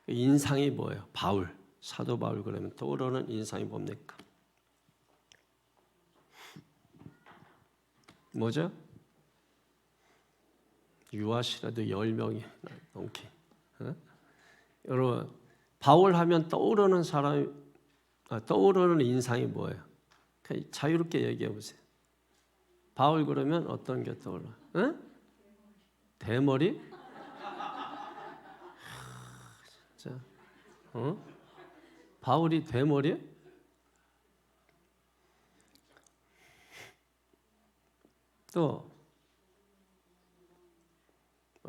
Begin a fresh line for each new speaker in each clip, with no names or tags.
인상이 뭐예요? 바울, 사도 바울 그러면 떠오르는 인상이 뭡니까? 뭐죠? 유아시라도 10명이 넘게. 여러분, 바울 하면 떠오르는 떠오르는 인상이 뭐예요? 그냥 자유롭게 얘기해 보세요. 바울 그러면 어떤 게 떠올라? 대머리? 진짜, 바울이 대머리? 또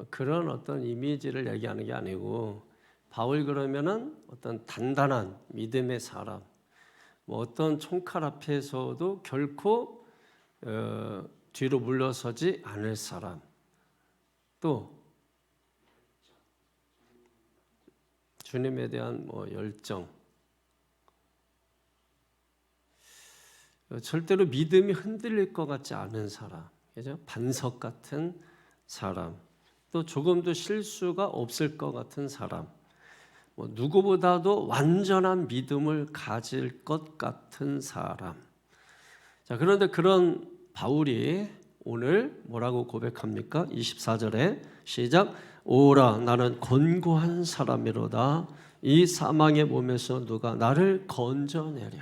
그런 어떤 이미지를 얘기하는 게 아니고, 바울 그러면은 어떤 단단한 믿음의 사람, 뭐 어떤 총칼 앞에서도 결코 뒤로 물러서지 않을 사람, 또 주님에 대한 뭐 열정, 절대로 믿음이 흔들릴 것 같지 않은 사람, 그죠? 반석 같은 사람, 또 조금도 실수가 없을 것 같은 사람, 뭐 누구보다도 완전한 믿음을 가질 것 같은 사람. 자, 그런데 그런 바울이 오늘 뭐라고 고백합니까? 24절에 시작. 오라, 나는 곤고한 사람이로다. 이 사망의 몸에서 누가 나를 건져내랴.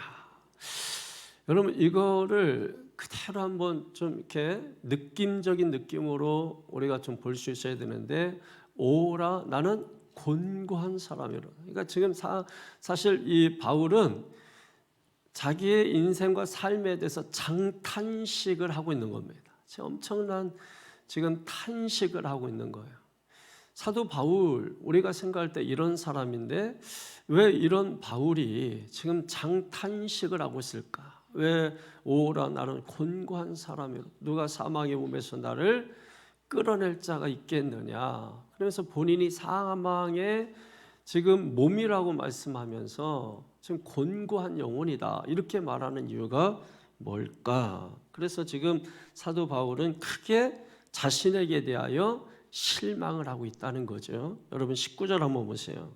여러분, 이거를 그대로 한번 좀 이렇게 느낌적인 느낌으로 우리가 좀 볼 수 있어야 되는데, 오라, 나는 곤고한 사람이로다. 그러니까 지금 사실 이 바울은 자기의 인생과 삶에 대해서 장탄식을 하고 있는 겁니다. 엄청난 지금 탄식을 하고 있는 거예요. 사도 바울, 우리가 생각할 때 이런 사람인데 왜 이런 바울이 지금 장탄식을 하고 있을까? 왜 오라, 나는 곤고한 사람이로 누가 사망의 몸에서 나를 끌어낼 자가 있겠느냐? 그래서 본인이 사망의 지금 몸이라고 말씀하면서 지금 곤고한 영혼이다 이렇게 말하는 이유가 뭘까? 그래서 지금 사도 바울은 크게 자신에게 대하여 실망을 하고 있다는 거죠. 여러분 19절 한번 보세요.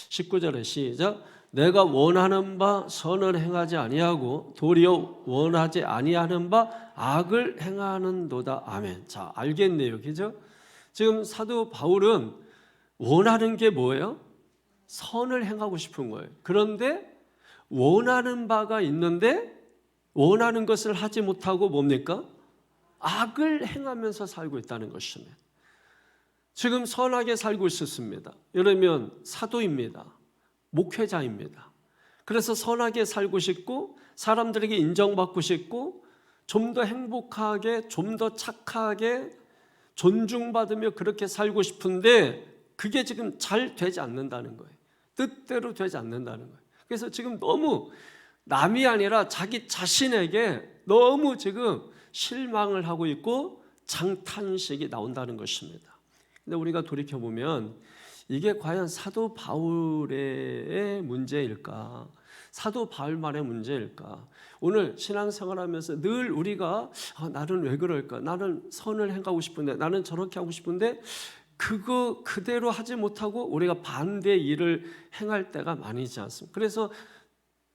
19절에 시작. 내가 원하는 바 선을 행하지 아니하고 도리어 원하지 아니하는 바 악을 행하는도다. 아멘. 자, 알겠네요. 그죠? 지금 사도 바울은 원하는 게 뭐예요? 선을 행하고 싶은 거예요. 그런데 원하는 바가 있는데 원하는 것을 하지 못하고 뭡니까? 악을 행하면서 살고 있다는 것입니다. 지금 선하게 살고 있었습니다. 이러면 사도입니다. 목회자입니다. 그래서 선하게 살고 싶고 사람들에게 인정받고 싶고 좀 더 행복하게, 좀 더 착하게 존중받으며 그렇게 살고 싶은데 그게 지금 잘 되지 않는다는 거예요. 뜻대로 되지 않는다는 거예요. 그래서 지금 너무 남이 아니라 자기 자신에게 너무 지금 실망을 하고 있고 장탄식이 나온다는 것입니다. 근데 우리가 돌이켜보면 이게 과연 사도 바울의 문제일까? 사도 바울만의 문제일까? 오늘 신앙생활하면서 늘 우리가 나는 왜 그럴까? 나는 선을 행하고 싶은데, 나는 저렇게 하고 싶은데 그거 그대로 하지 못하고 우리가 반대 일을 행할 때가 많이지 않습니까? 그래서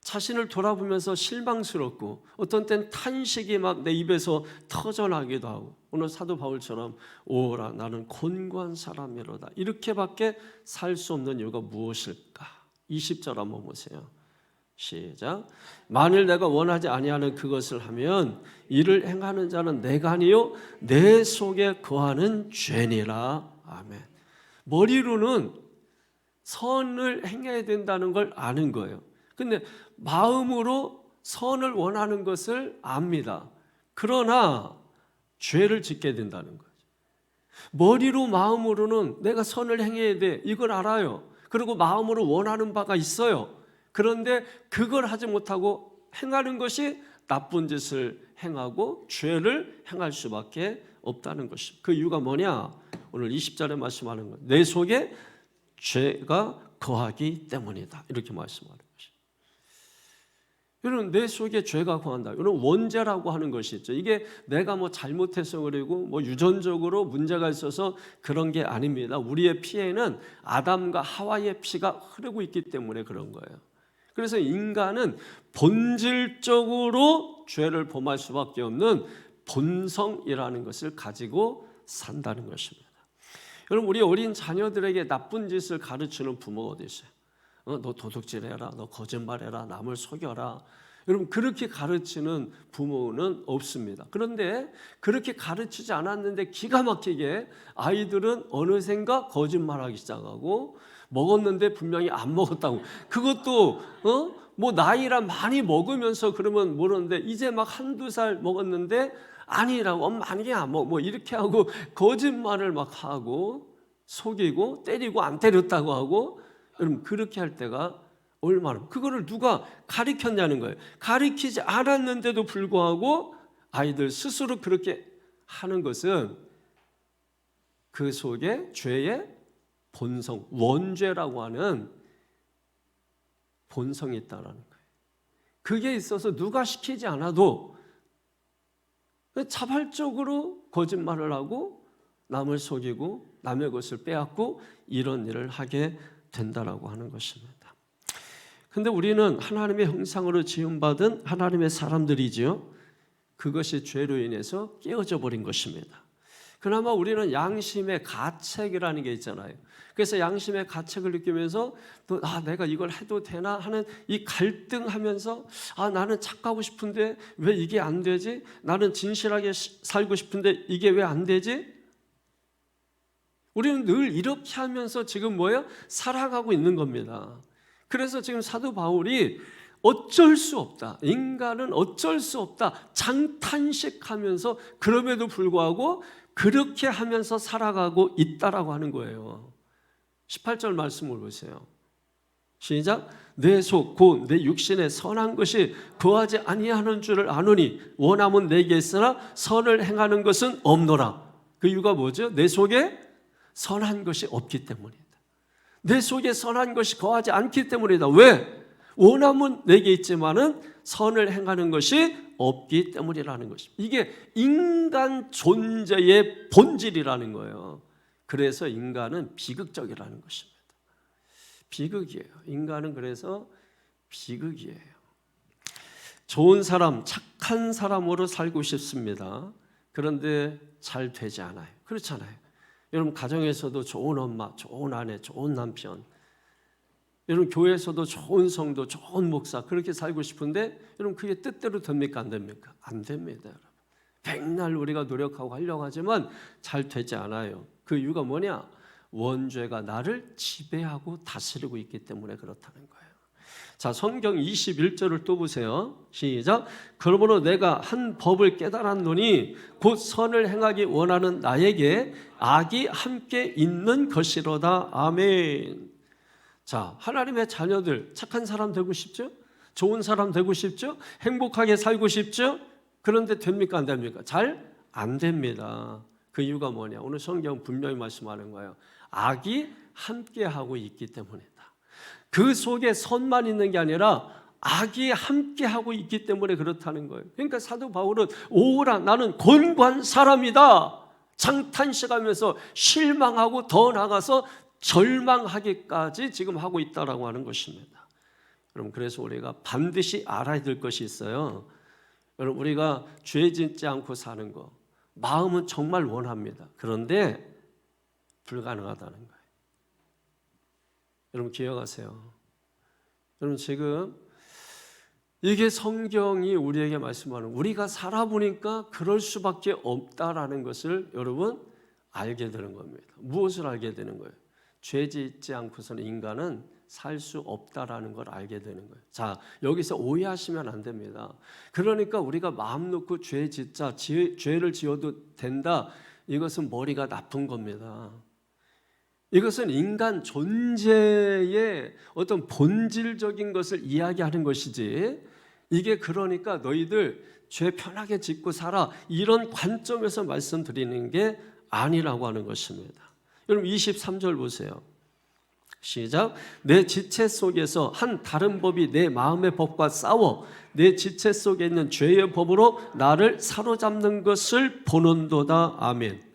자신을 돌아보면서 실망스럽고 어떤 땐 탄식이 막 내 입에서 터져나기도 하고, 오늘 사도 바울처럼 오라, 나는 곤고한 사람이로다 이렇게밖에 살 수 없는 이유가 무엇일까? 20절 한번 보세요. 시작. 만일 내가 원하지 아니하는 그것을 하면 이를 행하는 자는 내가 아니요 내 속에 거하는 죄니라. 아멘. 머리로는 선을 행해야 된다는 걸 아는 거예요. 근데 마음으로 선을 원하는 것을 압니다. 그러나 죄를 짓게 된다는 거죠. 머리로 마음으로는 내가 선을 행해야 돼 이걸 알아요. 그리고 마음으로 원하는 바가 있어요. 그런데 그걸 하지 못하고 행하는 것이 나쁜 짓을 행하고 죄를 행할 수밖에 없다는 것입니다. 그 이유가 뭐냐? 오늘 20절에 말씀하는 거예요. 내 속에 죄가 거하기 때문이다 이렇게 말씀하는 것입니다. 여러분, 내 속에 죄가 거한다. 여러분, 원죄라고 하는 것이 있죠. 이게 내가 뭐 잘못해서 그리고 뭐 유전적으로 문제가 있어서 그런 게 아닙니다. 우리의 피에는 아담과 하와의 피가 흐르고 있기 때문에 그런 거예요. 그래서 인간은 본질적으로 죄를 범할 수밖에 없는 본성이라는 것을 가지고 산다는 것입니다. 여러분, 우리 어린 자녀들에게 나쁜 짓을 가르치는 부모가 어디 있어요? 너 도둑질해라, 너 거짓말해라, 남을 속여라. 여러분, 그렇게 가르치는 부모는 없습니다. 그런데 그렇게 가르치지 않았는데 기가 막히게 아이들은 어느샌가 거짓말하기 시작하고, 먹었는데 분명히 안 먹었다고. 그것도 뭐 나이라 많이 먹으면서 그러면 모르는데 이제 막 한두 살 먹었는데 아니라고, 엄마 아니야 뭐 이렇게 하고 거짓말을 막 하고 속이고 때리고 안 때렸다고 하고. 여러분, 그렇게 할 때가 얼마나, 그거를 누가 가르쳤냐는 거예요. 가르치지 않았는데도 불구하고 아이들 스스로 그렇게 하는 것은 그 속에 죄의 본성, 원죄라고 하는 본성이 있다는 거예요. 그게 있어서 누가 시키지 않아도 자발적으로 거짓말을 하고 남을 속이고 남의 것을 빼앗고 이런 일을 하게 된다라고 하는 것입니다. 근데 우리는 하나님의 형상으로 지음받은 하나님의 사람들이지요. 그것이 죄로 인해서 깨어져 버린 것입니다. 그나마 우리는 양심의 가책이라는 게 있잖아요. 그래서 양심의 가책을 느끼면서 또 내가 이걸 해도 되나 하는 이 갈등하면서 나는 착하고 싶은데 왜 이게 안 되지? 나는 진실하게 살고 싶은데 이게 왜 안 되지? 우리는 늘 이렇게 하면서 지금 뭐예요? 살아가고 있는 겁니다. 그래서 지금 사도 바울이 어쩔 수 없다, 인간은 어쩔 수 없다 장탄식하면서 그럼에도 불구하고 그렇게 하면서 살아가고 있다라고 하는 거예요. 18절 말씀을 보세요. 시작. 내 속 곧 내 육신에 선한 것이 거하지 아니하는 줄을 아노니 원함은 내게 있으나 선을 행하는 것은 없노라. 그 이유가 뭐죠? 내 속에 선한 것이 없기 때문이다. 내 속에 선한 것이 거하지 않기 때문이다. 왜? 원함은 내게 있지만은 선을 행하는 것이 없기 때문이라는 것입니다. 이게 인간 존재의 본질이라는 거예요. 그래서 인간은 비극적이라는 것입니다. 비극이에요. 인간은 그래서 비극이에요. 좋은 사람, 착한 사람으로 살고 싶습니다. 그런데 잘 되지 않아요. 그렇잖아요. 여러분, 가정에서도 좋은 엄마, 좋은 아내, 좋은 남편, 여러분 교회에서도 좋은 성도, 좋은 목사 그렇게 살고 싶은데 여러분 그게 뜻대로 됩니까? 안 됩니까? 안 됩니다. 여러분. 백날 우리가 노력하고 하려고 하지만 잘 되지 않아요. 그 이유가 뭐냐? 원죄가 나를 지배하고 다스리고 있기 때문에 그렇다는 거예요. 자, 성경 21절을 또 보세요. 시작. 그러므로 내가 한 법을 깨달았노니 곧 선을 행하기 원하는 나에게 악이 함께 있는 것이로다. 아멘. 자, 하나님의 자녀들 착한 사람 되고 싶죠? 좋은 사람 되고 싶죠? 행복하게 살고 싶죠? 그런데 됩니까? 안 됩니까? 잘 안 됩니다. 그 이유가 뭐냐? 오늘 성경 분명히 말씀하는 거예요. 악이 함께하고 있기 때문이다. 그 속에 선만 있는 게 아니라 악이 함께하고 있기 때문에 그렇다는 거예요. 그러니까 사도 바울은 오라 나는 곤고한 사람이다 장탄식하면서 실망하고 더 나아가서 절망하기까지 지금 하고 있다라고 하는 것입니다. 여러분, 그래서 우리가 반드시 알아야 될 것이 있어요. 여러분, 우리가 죄 짓지 않고 사는 거 마음은 정말 원합니다. 그런데 불가능하다는 거예요. 여러분 기억하세요. 여러분 지금 이게 성경이 우리에게 말씀하는, 우리가 살아보니까 그럴 수밖에 없다라는 것을 여러분 알게 되는 겁니다. 무엇을 알게 되는 거예요? 죄 짓지 않고서는 인간은 살 수 없다라는 걸 알게 되는 거예요. 자, 여기서 오해하시면 안 됩니다. 그러니까 우리가 마음 놓고 죄 짓자, 죄를 지어도 된다, 이것은 머리가 나쁜 겁니다. 이것은 인간 존재의 어떤 본질적인 것을 이야기하는 것이지, 이게 그러니까 너희들 죄 편하게 짓고 살아 이런 관점에서 말씀드리는 게 아니라고 하는 것입니다. 여러분 23절 보세요. 시작. 내 지체 속에서 한 다른 법이 내 마음의 법과 싸워 내 지체 속에 있는 죄의 법으로 나를 사로잡는 것을 보는도다. 아멘.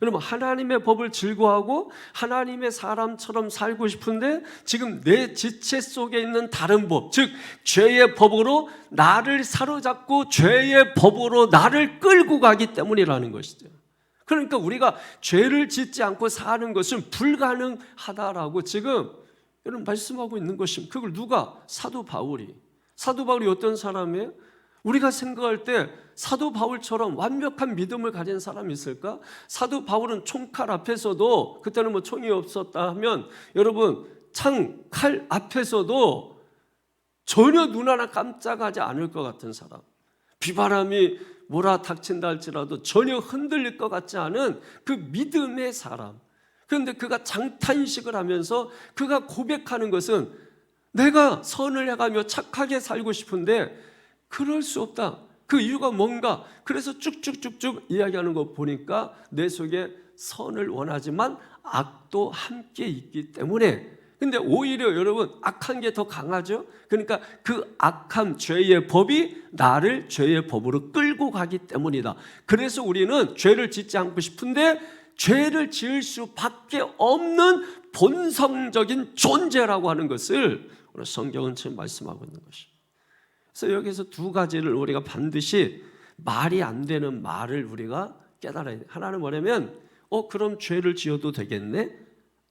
여러분, 하나님의 법을 즐거워하고 하나님의 사람처럼 살고 싶은데 지금 내 지체 속에 있는 다른 법, 즉 죄의 법으로 나를 사로잡고 죄의 법으로 나를 끌고 가기 때문이라는 것이죠. 그러니까 우리가 죄를 짓지 않고 사는 것은 불가능하다라고 지금 여러분 말씀하고 있는 것입니다. 그걸 누가? 사도 바울이. 사도 바울이 어떤 사람이에요? 우리가 생각할 때 사도 바울처럼 완벽한 믿음을 가진 사람이 있을까? 사도 바울은 총칼 앞에서도, 그때는 뭐 총이 없었다 하면 여러분 칼 앞에서도 전혀 눈 하나 깜짝하지 않을 것 같은 사람, 비바람이 몰아닥친다 할지라도 전혀 흔들릴 것 같지 않은 그 믿음의 사람. 그런데 그가 장탄식을 하면서 그가 고백하는 것은 내가 선을 해가며 착하게 살고 싶은데 그럴 수 없다. 그 이유가 뭔가? 그래서 쭉쭉쭉쭉 이야기하는 거 보니까 내 속에 선을 원하지만 악도 함께 있기 때문에. 근데 오히려 여러분 악한 게 더 강하죠. 그러니까 그 악함, 죄의 법이 나를 죄의 법으로 끌고 가기 때문이다. 그래서 우리는 죄를 짓지 않고 싶은데 죄를 지을 수밖에 없는 본성적인 존재라고 하는 것을 오늘 성경은 지금 말씀하고 있는 것입니다. 그래서 여기서 두 가지를 우리가 반드시 말이 안 되는 말을 우리가 깨달아야 돼요. 하나는 뭐냐면 그럼 죄를 지어도 되겠네?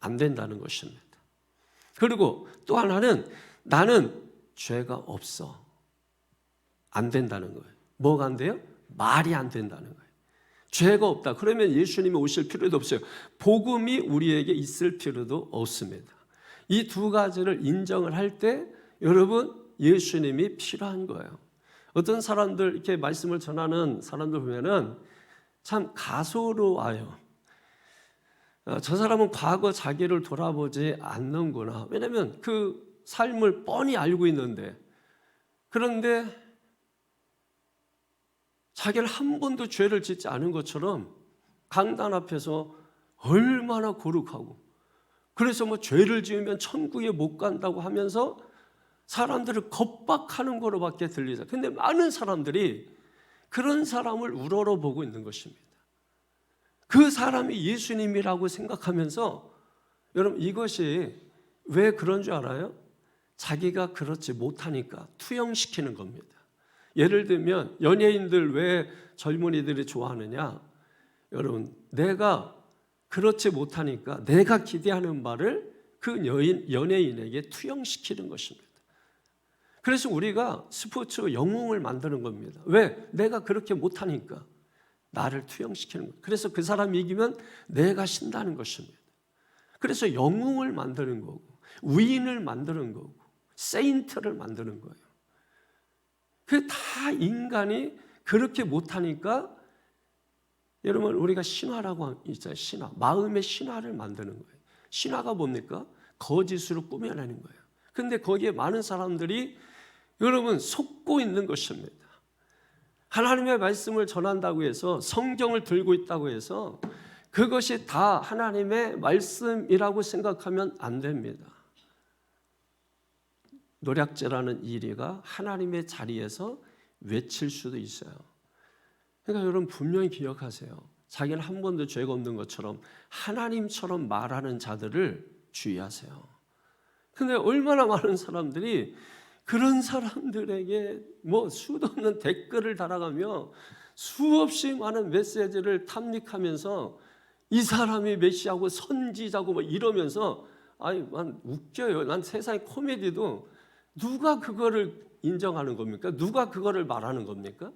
안 된다는 것입니다. 그리고 또 하나는 나는 죄가 없어. 안 된다는 거예요. 뭐가 안 돼요? 말이 안 된다는 거예요. 죄가 없다. 그러면 예수님이 오실 필요도 없어요. 복음이 우리에게 있을 필요도 없습니다. 이 두 가지를 인정을 할 때 여러분 예수님이 필요한 거예요. 어떤 사람들 이렇게 말씀을 전하는 사람들 보면은 참 가소로워요. 저 사람은 과거 자기를 돌아보지 않는구나. 왜냐하면 그 삶을 뻔히 알고 있는데, 그런데 자기를 한 번도 죄를 짓지 않은 것처럼 강단 앞에서 얼마나 거룩하고, 그래서 뭐 죄를 지으면 천국에 못 간다고 하면서 사람들을 겁박하는 거로밖에 들리죠. 근데 많은 사람들이 그런 사람을 우러러보고 있는 것입니다. 그 사람이 예수님이라고 생각하면서, 여러분 이것이 왜 그런 줄 알아요? 자기가 그렇지 못하니까 투영시키는 겁니다. 예를 들면 연예인들 왜 젊은이들이 좋아하느냐? 여러분 내가 그렇지 못하니까 내가 기대하는 바를 그 연예인에게 투영시키는 것입니다. 그래서 우리가 스포츠 영웅을 만드는 겁니다. 왜? 내가 그렇게 못하니까 나를 투영시키는 거예요. 그래서 그 사람이 이기면 내가 신다는 것입니다. 그래서 영웅을 만드는 거고, 위인을 만드는 거고, 세인트를 만드는 거예요. 그게 다 인간이 그렇게 못하니까 여러분 우리가 신화라고 있잖아요. 신화, 마음의 신화를 만드는 거예요. 신화가 뭡니까? 거짓으로 꾸며내는 거예요. 그런데 거기에 많은 사람들이 여러분 속고 있는 것입니다. 하나님의 말씀을 전한다고 해서, 성경을 들고 있다고 해서 그것이 다 하나님의 말씀이라고 생각하면 안 됩니다. 노략질하는 이리가 하나님의 자리에서 외칠 수도 있어요. 그러니까 여러분 분명히 기억하세요. 자기는 한 번도 죄가 없는 것처럼 하나님처럼 말하는 자들을 주의하세요. 근데 얼마나 많은 사람들이 그런 사람들에게 뭐 수도 없는 댓글을 달아가며 수없이 많은 메시지를 탐닉하면서 이 사람이 메시아고 선지자고 뭐 이러면서, 난 웃겨요. 난 세상의 코미디도 누가 그거를 인정하는 겁니까? 누가 그거를 말하는 겁니까?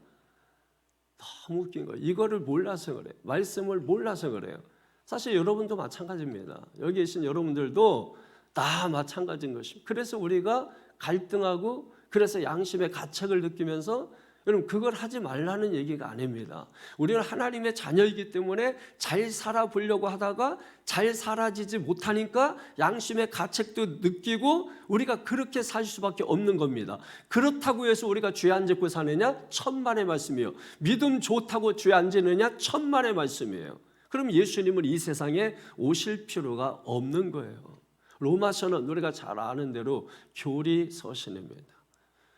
너무 웃긴 거예요. 이거를 몰라서 그래요. 말씀을 몰라서 그래요. 사실 여러분도 마찬가지입니다. 여기 계신 여러분들도 다 마찬가지인 것입니다. 그래서 우리가 갈등하고, 그래서 양심의 가책을 느끼면서, 여러분 그걸 하지 말라는 얘기가 아닙니다. 우리는 하나님의 자녀이기 때문에 잘 살아보려고 하다가 잘 살아지지 못하니까 양심의 가책도 느끼고 우리가 그렇게 살 수밖에 없는 겁니다. 그렇다고 해서 우리가 죄 안 짓고 사느냐? 천만의 말씀이에요. 믿음 좋다고 죄 안 지느냐? 천만의 말씀이에요. 그럼 예수님은 이 세상에 오실 필요가 없는 거예요. 로마서는 우리가 잘 아는 대로 교리서신입니다.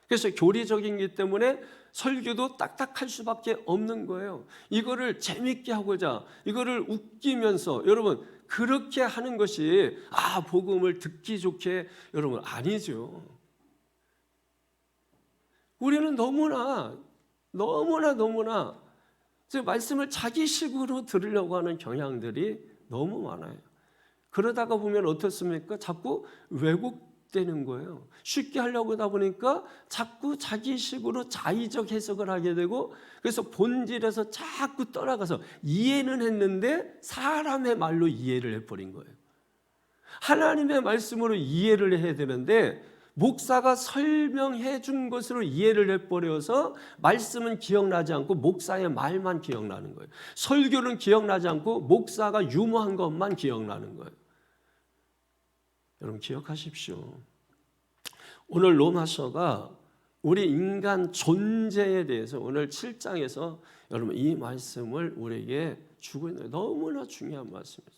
그래서 교리적이기 때문에 설교도 딱딱할 수밖에 없는 거예요. 이거를 재밌게 하고자, 이거를 웃기면서 여러분 그렇게 하는 것이 복음을 듣기 좋게 여러분 아니죠. 우리는 너무나 말씀을 자기식으로 들으려고 하는 경향들이 너무 많아요. 그러다가 보면 어떻습니까? 자꾸 왜곡되는 거예요. 쉽게 하려고 하다 보니까 자꾸 자기식으로 자의적 해석을 하게 되고, 그래서 본질에서 자꾸 떠나가서 이해는 했는데 사람의 말로 이해를 해버린 거예요. 하나님의 말씀으로 이해를 해야 되는데 목사가 설명해 준 것으로 이해를 해버려서 말씀은 기억나지 않고 목사의 말만 기억나는 거예요. 설교는 기억나지 않고 목사가 유머한 것만 기억나는 거예요. 여러분 기억하십시오. 오늘 로마서가 우리 인간 존재에 대해서 오늘 7장에서 여러분 이 말씀을 우리에게 주고 있는 너무나 중요한 말씀이죠.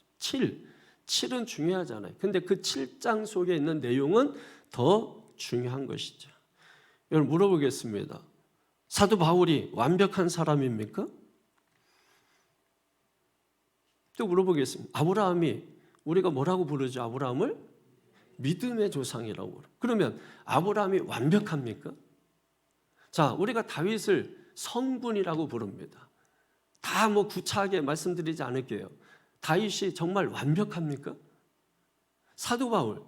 7은 중요하잖아요. 근데 그 7장 속에 있는 내용은 더 중요한 것이죠. 여러분 물어보겠습니다. 사도 바울이 완벽한 사람입니까? 또 물어보겠습니다. 아브라함이 우리가 뭐라고 부르죠? 아브라함을 믿음의 조상이라고 부르죠. 그러면 아브라함이 완벽합니까? 자, 우리가 다윗을 성군이라고 부릅니다. 다 구차하게 말씀드리지 않을게요. 다윗이 정말 완벽합니까? 사도 바울,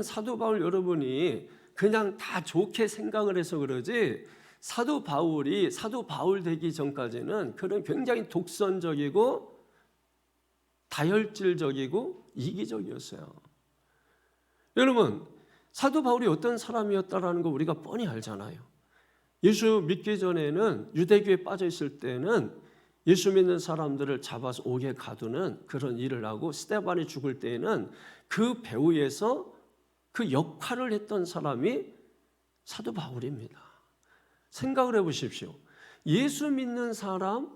사도 바울 여러분이 그냥 다 좋게 생각을 해서 그러지, 사도 바울이 사도 바울 되기 전까지는 그런 굉장히 독선적이고 다혈질적이고 이기적이었어요. 여러분 사도 바울이 어떤 사람이었다라는 거 우리가 뻔히 알잖아요. 예수 믿기 전에는 유대교에 빠져 있을 때는 예수 믿는 사람들을 잡아서 옥에 가두는 그런 일을 하고, 스데반이 죽을 때에는 그 배후에서 그 역할을 했던 사람이 사도 바울입니다. 생각을 해보십시오. 예수 믿는 사람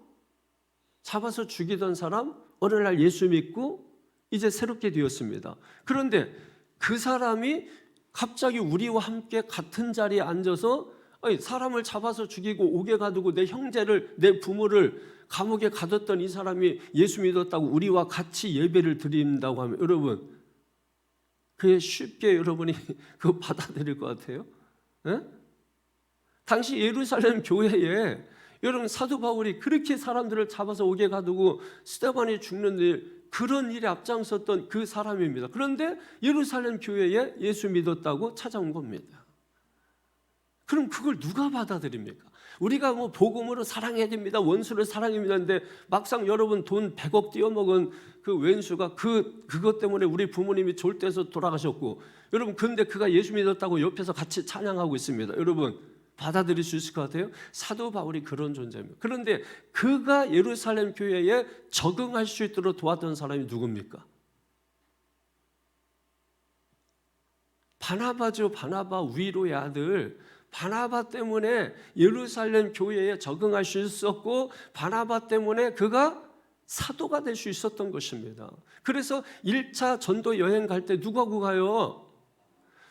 잡아서 죽이던 사람 어느 날 예수 믿고 이제 새롭게 되었습니다. 그런데 그 사람이 갑자기 우리와 함께 같은 자리에 앉아서 사람을 잡아서 죽이고 옥에 가두고 내 형제를, 내 부모를 감옥에 가뒀던 이 사람이 예수 믿었다고 우리와 같이 예배를 드린다고 하면 여러분 그게 쉽게 여러분이 그거 받아들일 것 같아요? 네? 당시 예루살렘 교회에 여러분 사도 바울이 그렇게 사람들을 잡아서 옥에 가두고 스데반이 죽는 일, 그런 일에 앞장섰던 그 사람입니다. 그런데 예루살렘 교회에 예수 믿었다고 찾아온 겁니다. 그럼 그걸 누가 받아들입니까? 우리가 복음으로 사랑해야 됩니다, 원수를 사랑해야 되는데 막상 여러분 돈 100억 띄어먹은 그 왼수가 그것 때문에 우리 부모님이 졸대서 돌아가셨고, 여러분 근데 그가 예수 믿었다고 옆에서 같이 찬양하고 있습니다. 여러분 받아들일 수 있을 것 같아요? 사도 바울이 그런 존재입니다. 그런데 그가 예루살렘 교회에 적응할 수 있도록 도왔던 사람이 누굽니까? 바나바죠. 바나바, 위로의 아들. 바나바 때문에 예루살렘 교회에 적응할 수 있었고, 바나바 때문에 그가 사도가 될 수 있었던 것입니다. 그래서 1차 전도 여행 갈 때 누구하고 가요?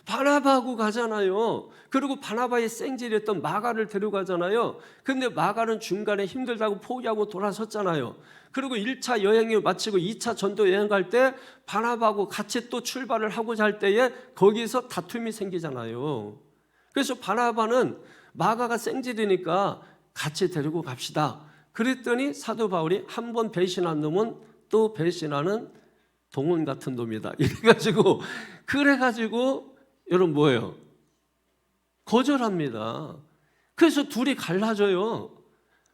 바나바하고 가잖아요. 그리고 바나바의 생질이었던 마가를 데려가잖아요. 근데 마가는 중간에 힘들다고 포기하고 돌아섰잖아요. 그리고 1차 여행을 마치고 2차 전도 여행 갈 때 바나바하고 같이 또 출발을 하고자 할 때에 거기서 다툼이 생기잖아요. 그래서 바나바는 마가가 생질이니까 같이 데리고 갑시다. 그랬더니 사도 바울이 한 번 배신한 놈은 또 배신하는 동원 같은 놈이다. 그래가지고 여러분 뭐예요? 거절합니다. 그래서 둘이 갈라져요.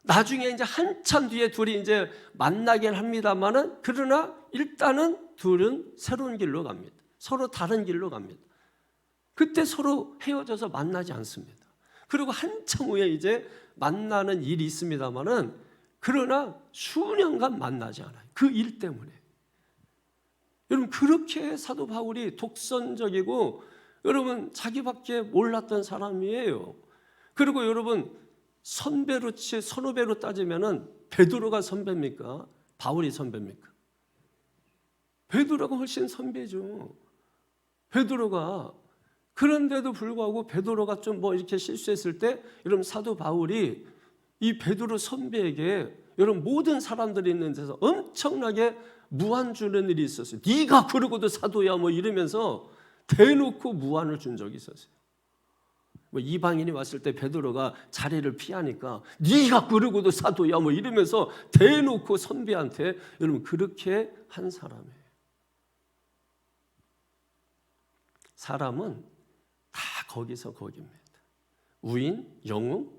나중에 이제 한참 뒤에 둘이 이제 만나긴 합니다만은, 그러나 일단은 둘은 새로운 길로 갑니다. 서로 다른 길로 갑니다. 그때 서로 헤어져서 만나지 않습니다. 그리고 한참 후에 이제 만나는 일이 있습니다만은, 그러나 수년간 만나지 않아요. 그 일 때문에. 여러분 그렇게 사도 바울이 독선적이고 여러분 자기밖에 몰랐던 사람이에요. 그리고 여러분 선후배로 따지면은 베드로가 선배입니까? 바울이 선배입니까? 베드로가 훨씬 선배죠. 베드로가 그런데도 불구하고 베드로가 좀 뭐 이렇게 실수했을 때 여러분 사도 바울이 이 베드로 선배에게 여러분 모든 사람들이 있는 데서 엄청나게 무한 주는 일이 있었어요. 네가 그러고도 사도야 뭐 이러면서 대놓고 무한을 준 적이 있었어요. 뭐 이방인이 왔을 때 베드로가 자리를 피하니까 네가 그러고도 사도야 뭐 이러면서 대놓고 선배한테 여러분 그렇게 한 사람이에요. 사람은 다 거기서 거기입니다. 우인, 영웅.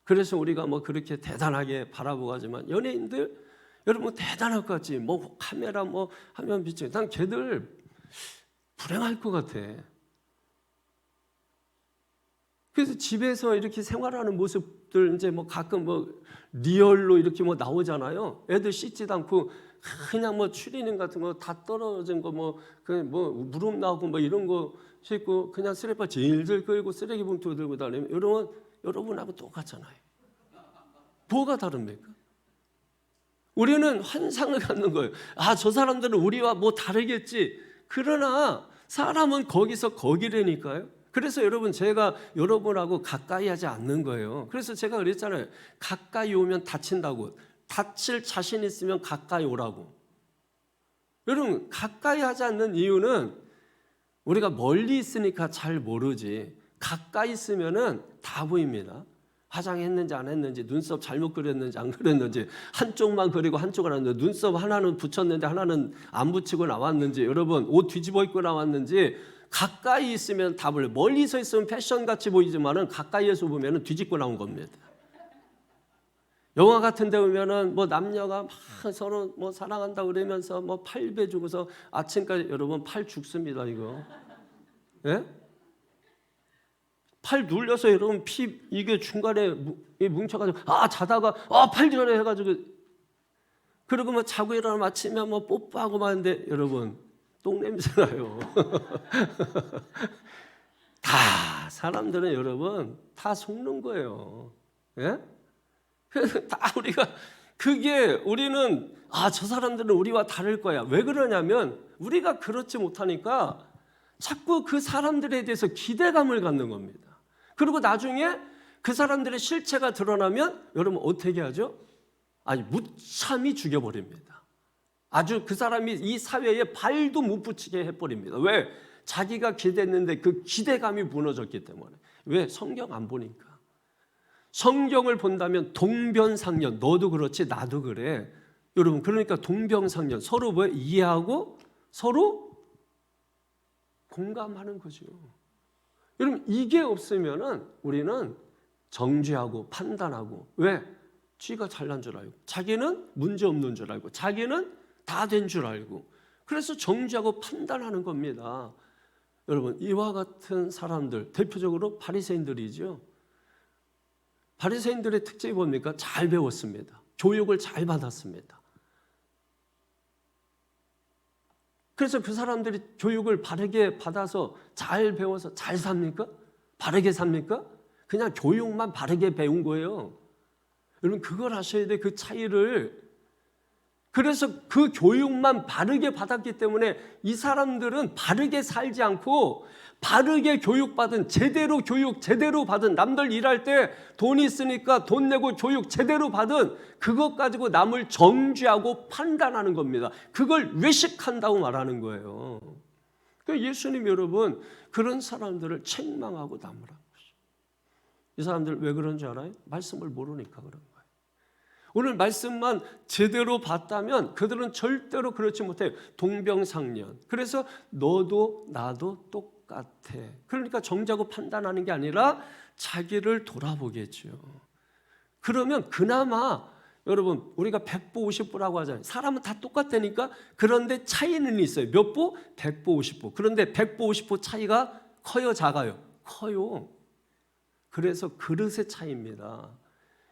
그래서 우리가 뭐 그렇게 대단하게 바라보고 하지만 연예인들 여러분 대단할 것 같지. 뭐 카메라 뭐 하면 비치. 난 걔들 불행할 것 같아. 그래서 집에서 이렇게 생활하는 모습들 이제 뭐 가끔 뭐 리얼로 이렇게 뭐 나오잖아요. 애들 씻지도 않고 그냥 뭐 추리닝 같은 거 다 떨어진 거 뭐 그 뭐 무릎 나오고 뭐 이런 거 신고 그냥 쓰레빠 질질 끌고 쓰레기 봉투 들고 다니면 여러분하고 똑같잖아요. 뭐가 다릅니까? 우리는 환상을 갖는 거예요. 아, 저 사람들은 우리와 뭐 다르겠지. 그러나 사람은 거기서 거기라니까요. 그래서 여러분 제가 여러분하고 가까이 하지 않는 거예요. 그래서 제가 그랬잖아요. 가까이 오면 다친다고. 다칠 자신 있으면 가까이 오라고. 여러분 가까이 하지 않는 이유는 우리가 멀리 있으니까 잘 모르지. 가까이 있으면은 다 보입니다. 화장했는지 안 했는지, 눈썹 잘못 그렸는지 안 그렸는지, 한쪽만 그리고 한쪽은 안 그렸는지, 눈썹 하나는 붙였는데 하나는 안 붙이고 나왔는지, 여러분 옷 뒤집어 입고 나왔는지 가까이 있으면 다 보여요. 멀리서 있으면 패션같이 보이지만은 가까이에서 보면은 뒤집고 나온 겁니다. 영화 같은 데 보면은 뭐 남녀가 막 서로 뭐 사랑한다 그러면서 뭐 팔배 주고서 아침까지 여러분 팔 죽습니다, 이거. 예? 팔 눌려서 여러분 피 이게 중간에 뭉쳐가지고 자다가 팔 저래 해가지고 그리고 뭐 자고 일어나면 아침에 뭐 뽀뽀하고 마는데 여러분 똥 냄새 나요. 다 사람들은 여러분 다 속는 거예요. 예? 다 우리가 그게 우리는 저 사람들은 우리와 다를 거야. 왜 그러냐면 우리가 그렇지 못하니까 자꾸 그 사람들에 대해서 기대감을 갖는 겁니다. 그리고 나중에 그 사람들의 실체가 드러나면 여러분 어떻게 하죠? 아니 무참히 죽여버립니다. 아주 그 사람이 이 사회에 발도 못 붙이게 해버립니다. 왜? 자기가 기대했는데 그 기대감이 무너졌기 때문에. 왜? 성경 안 보니까. 성경을 본다면 동변상련, 너도 그렇지 나도 그래. 여러분 그러니까 동병상련, 서로 뭐 이해하고 서로 공감하는 거죠. 여러분 이게 없으면은 우리는 정죄하고 판단하고, 왜? 쥐가 잘난 줄 알고, 자기는 문제 없는 줄 알고, 자기는 다 된 줄 알고, 그래서 정죄하고 판단하는 겁니다. 여러분 이와 같은 사람들 대표적으로 바리새인들이죠. 바리새인들의 특징이 뭡니까? 잘 배웠습니다. 교육을 잘 받았습니다. 그래서 그 사람들이 교육을 바르게 받아서 잘 배워서 잘 삽니까? 바르게 삽니까? 그냥 교육만 바르게 배운 거예요. 여러분 그걸 아셔야 돼. 그 차이를. 그래서 그 교육만 바르게 받았기 때문에 이 사람들은 바르게 살지 않고 바르게 교육받은, 제대로 교육 제대로 받은, 남들 일할 때 돈이 있으니까 돈 내고 교육 제대로 받은 그것 가지고 남을 정죄하고 판단하는 겁니다. 그걸 외식한다고 말하는 거예요. 그러니까 예수님 여러분 그런 사람들을 책망하고 나무라는 것이죠. 이 사람들 왜 그런 줄 알아요? 말씀을 모르니까 그런 거예요. 오늘 말씀만 제대로 봤다면 그들은 절대로 그렇지 못해요. 동병상련. 그래서 너도 나도 똑같아. 그러니까 정죄하고 판단하는 게 아니라 자기를 돌아보겠죠. 그러면 그나마 여러분 우리가 100보 50보라고 하잖아요. 사람은 다 똑같다니까. 그런데 차이는 있어요. 몇 보? 100보 50보. 그런데 100보 50보 차이가 커요 작아요? 커요. 그래서 그릇의 차이입니다.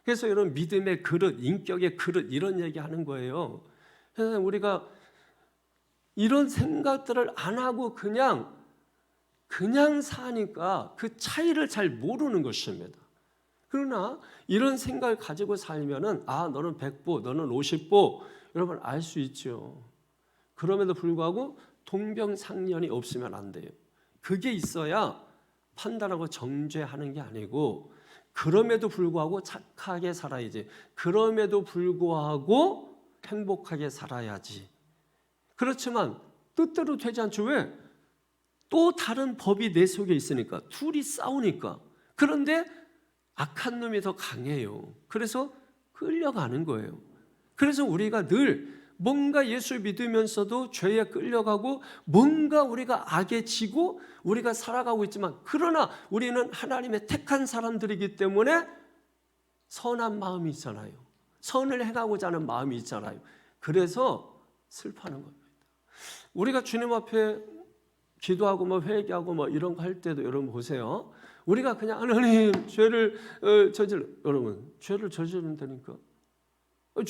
그래서 여러분 믿음의 그릇, 인격의 그릇 이런 얘기하는 거예요. 그래서 우리가 이런 생각들을 안 하고 그냥 사니까 그 차이를 잘 모르는 것입니다. 그러나 이런 생각을 가지고 살면은 너는 100보, 너는 50보 여러분 알 수 있죠. 그럼에도 불구하고 동병상련이 없으면 안 돼요. 그게 있어야 판단하고 정죄하는 게 아니고, 그럼에도 불구하고 착하게 살아야지. 그럼에도 불구하고 행복하게 살아야지. 그렇지만 뜻대로 되지 않죠. 왜? 또 다른 법이 내 속에 있으니까, 둘이 싸우니까. 그런데 악한 놈이 더 강해요. 그래서 끌려가는 거예요. 그래서 우리가 늘 뭔가 예수 믿으면서도 죄에 끌려가고 뭔가 우리가 악에 지고 우리가 살아가고 있지만, 그러나 우리는 하나님의 택한 사람들이기 때문에 선한 마음이 있잖아요. 선을 행하고자 하는 마음이 있잖아요. 그래서 슬퍼하는 겁니다. 우리가 주님 앞에 기도하고 뭐 회개하고 뭐 이런 거 할 때도 여러분 보세요. 우리가 그냥 하나님 죄를 여러분 죄를 저지른다니까.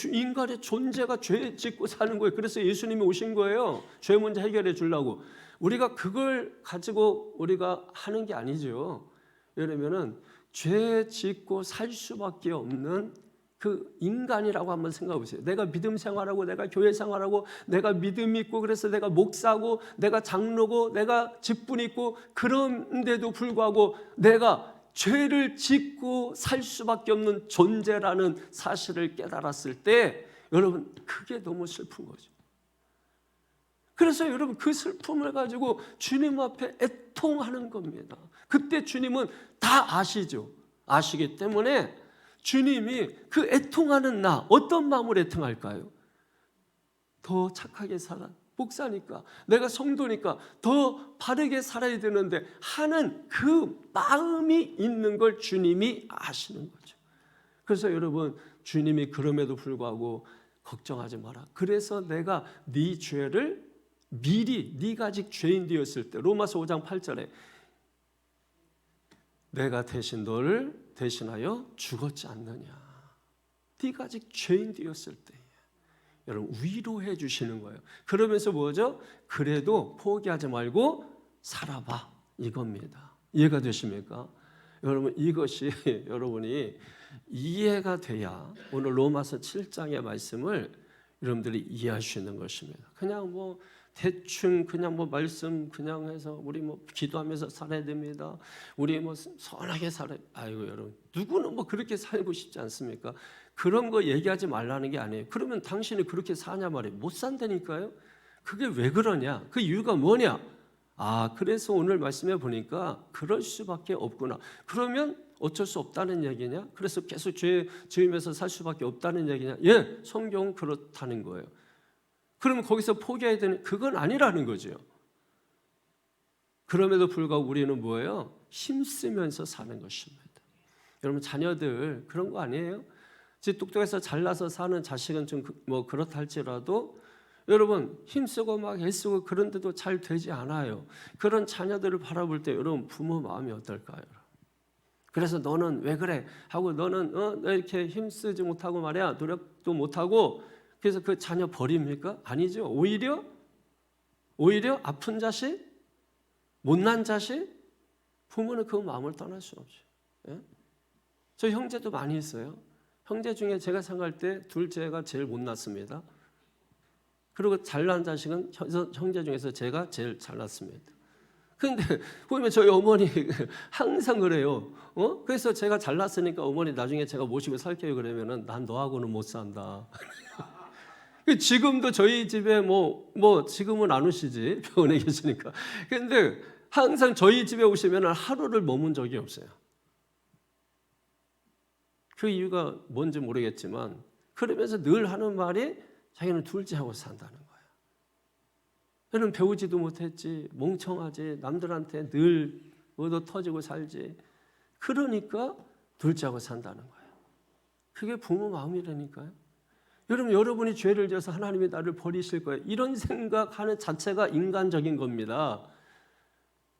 인간의 존재가 죄 짓고 사는 거예요. 그래서 예수님이 오신 거예요. 죄 문제 해결해 주려고. 우리가 그걸 가지고 우리가 하는 게 아니죠. 왜냐면은 죄 짓고 살 수밖에 없는 그 인간이라고 한번 생각해 보세요. 내가 믿음 생활하고 내가 교회 생활하고 내가 믿음 있고 그래서 내가 목사고 내가 장로고 내가 직분 있고, 그런데도 불구하고 내가 죄를 짓고 살 수밖에 없는 존재라는 사실을 깨달았을 때 여러분 그게 너무 슬픈 거죠. 그래서 여러분 그 슬픔을 가지고 주님 앞에 애통하는 겁니다. 그때 주님은 다 아시죠. 아시기 때문에 주님이 그 애통하는 나, 어떤 마음으로 애통할까요? 더 착하게 살아, 목사니까, 내가 성도니까 더 바르게 살아야 되는데 하는 그 마음이 있는 걸 주님이 아시는 거죠. 그래서 여러분 주님이 그럼에도 불구하고 걱정하지 마라. 그래서 내가 네 죄를 미리, 네가 아직 죄인 되었을 때, 로마서 5장 8절에 내가 대신 너를 대신하여 죽었지 않느냐. 네가 아직 죄인 되었을 때 여러분 위로해 주시는 거예요. 그러면서 뭐죠? 그래도 포기하지 말고 살아봐, 이겁니다. 이해가 되십니까? 여러분 이것이 여러분이 이해가 돼야 오늘 로마서 7장의 말씀을 여러분들이 이해할 수 있는 것입니다. 그냥 뭐 대충 그냥 뭐 말씀 그냥 해서 우리 뭐 기도하면서 살아야 됩니다. 우리 뭐 선하게 살아야. 아이고 여러분, 누구는 뭐 그렇게 살고 싶지 않습니까? 그런 거 얘기하지 말라는 게 아니에요. 그러면 당신이 그렇게 사냐 말이에요. 못 산다니까요. 그게 왜 그러냐? 그 이유가 뭐냐? 아, 그래서 오늘 말씀해 보니까 그럴 수밖에 없구나. 그러면 어쩔 수 없다는 얘기냐? 그래서 계속 죄 지으면서 살 수밖에 없다는 얘기냐? 예, 성경은 그렇다는 거예요. 그러면 거기서 포기해야 되는, 그건 아니라는 거죠. 그럼에도 불구하고 우리는 뭐예요? 힘쓰면서 사는 것입니다. 여러분 자녀들 그런 거 아니에요? 똑똑해서 잘나서 사는 자식은 좀 뭐 그렇다 할지라도 여러분 힘쓰고 막 애쓰고 그런데도 잘 되지 않아요. 그런 자녀들을 바라볼 때 여러분 부모 마음이 어떨까요? 그래서 너는 왜 그래? 하고 너는 너 이렇게 힘쓰지 못하고 말이야, 노력도 못하고, 그래서 그 자녀 버립니까? 아니죠. 오히려 아픈 자식, 못난 자식, 부모는 그 마음을 떠날 수 없죠. 예? 저 형제도 많이 있어요. 형제 중에 제가 생각할 때 둘째가 제일 못났습니다. 그리고 잘난 자식은 형제 중에서 제가 제일 잘났습니다. 그런데 보면 저희 어머니 항상 그래요. 그래서 제가 잘났으니까 어머니 나중에 제가 모시고 살게요 그러면은 난 너하고는 못 산다. 지금도 저희 집에 뭐 지금은 안 오시지, 병원에 계시니까. 그런데 항상 저희 집에 오시면 하루를 머문 적이 없어요. 그 이유가 뭔지 모르겠지만 그러면서 늘 하는 말이 자기는 둘째하고 산다는 거예요. 저는 배우지도 못했지, 멍청하지, 남들한테 늘 얻어 터지고 살지. 그러니까 둘째하고 산다는 거예요. 그게 부모 마음이라니까요. 여러분이 죄를 지어서 하나님이 나를 버리실 거예요, 이런 생각하는 자체가 인간적인 겁니다.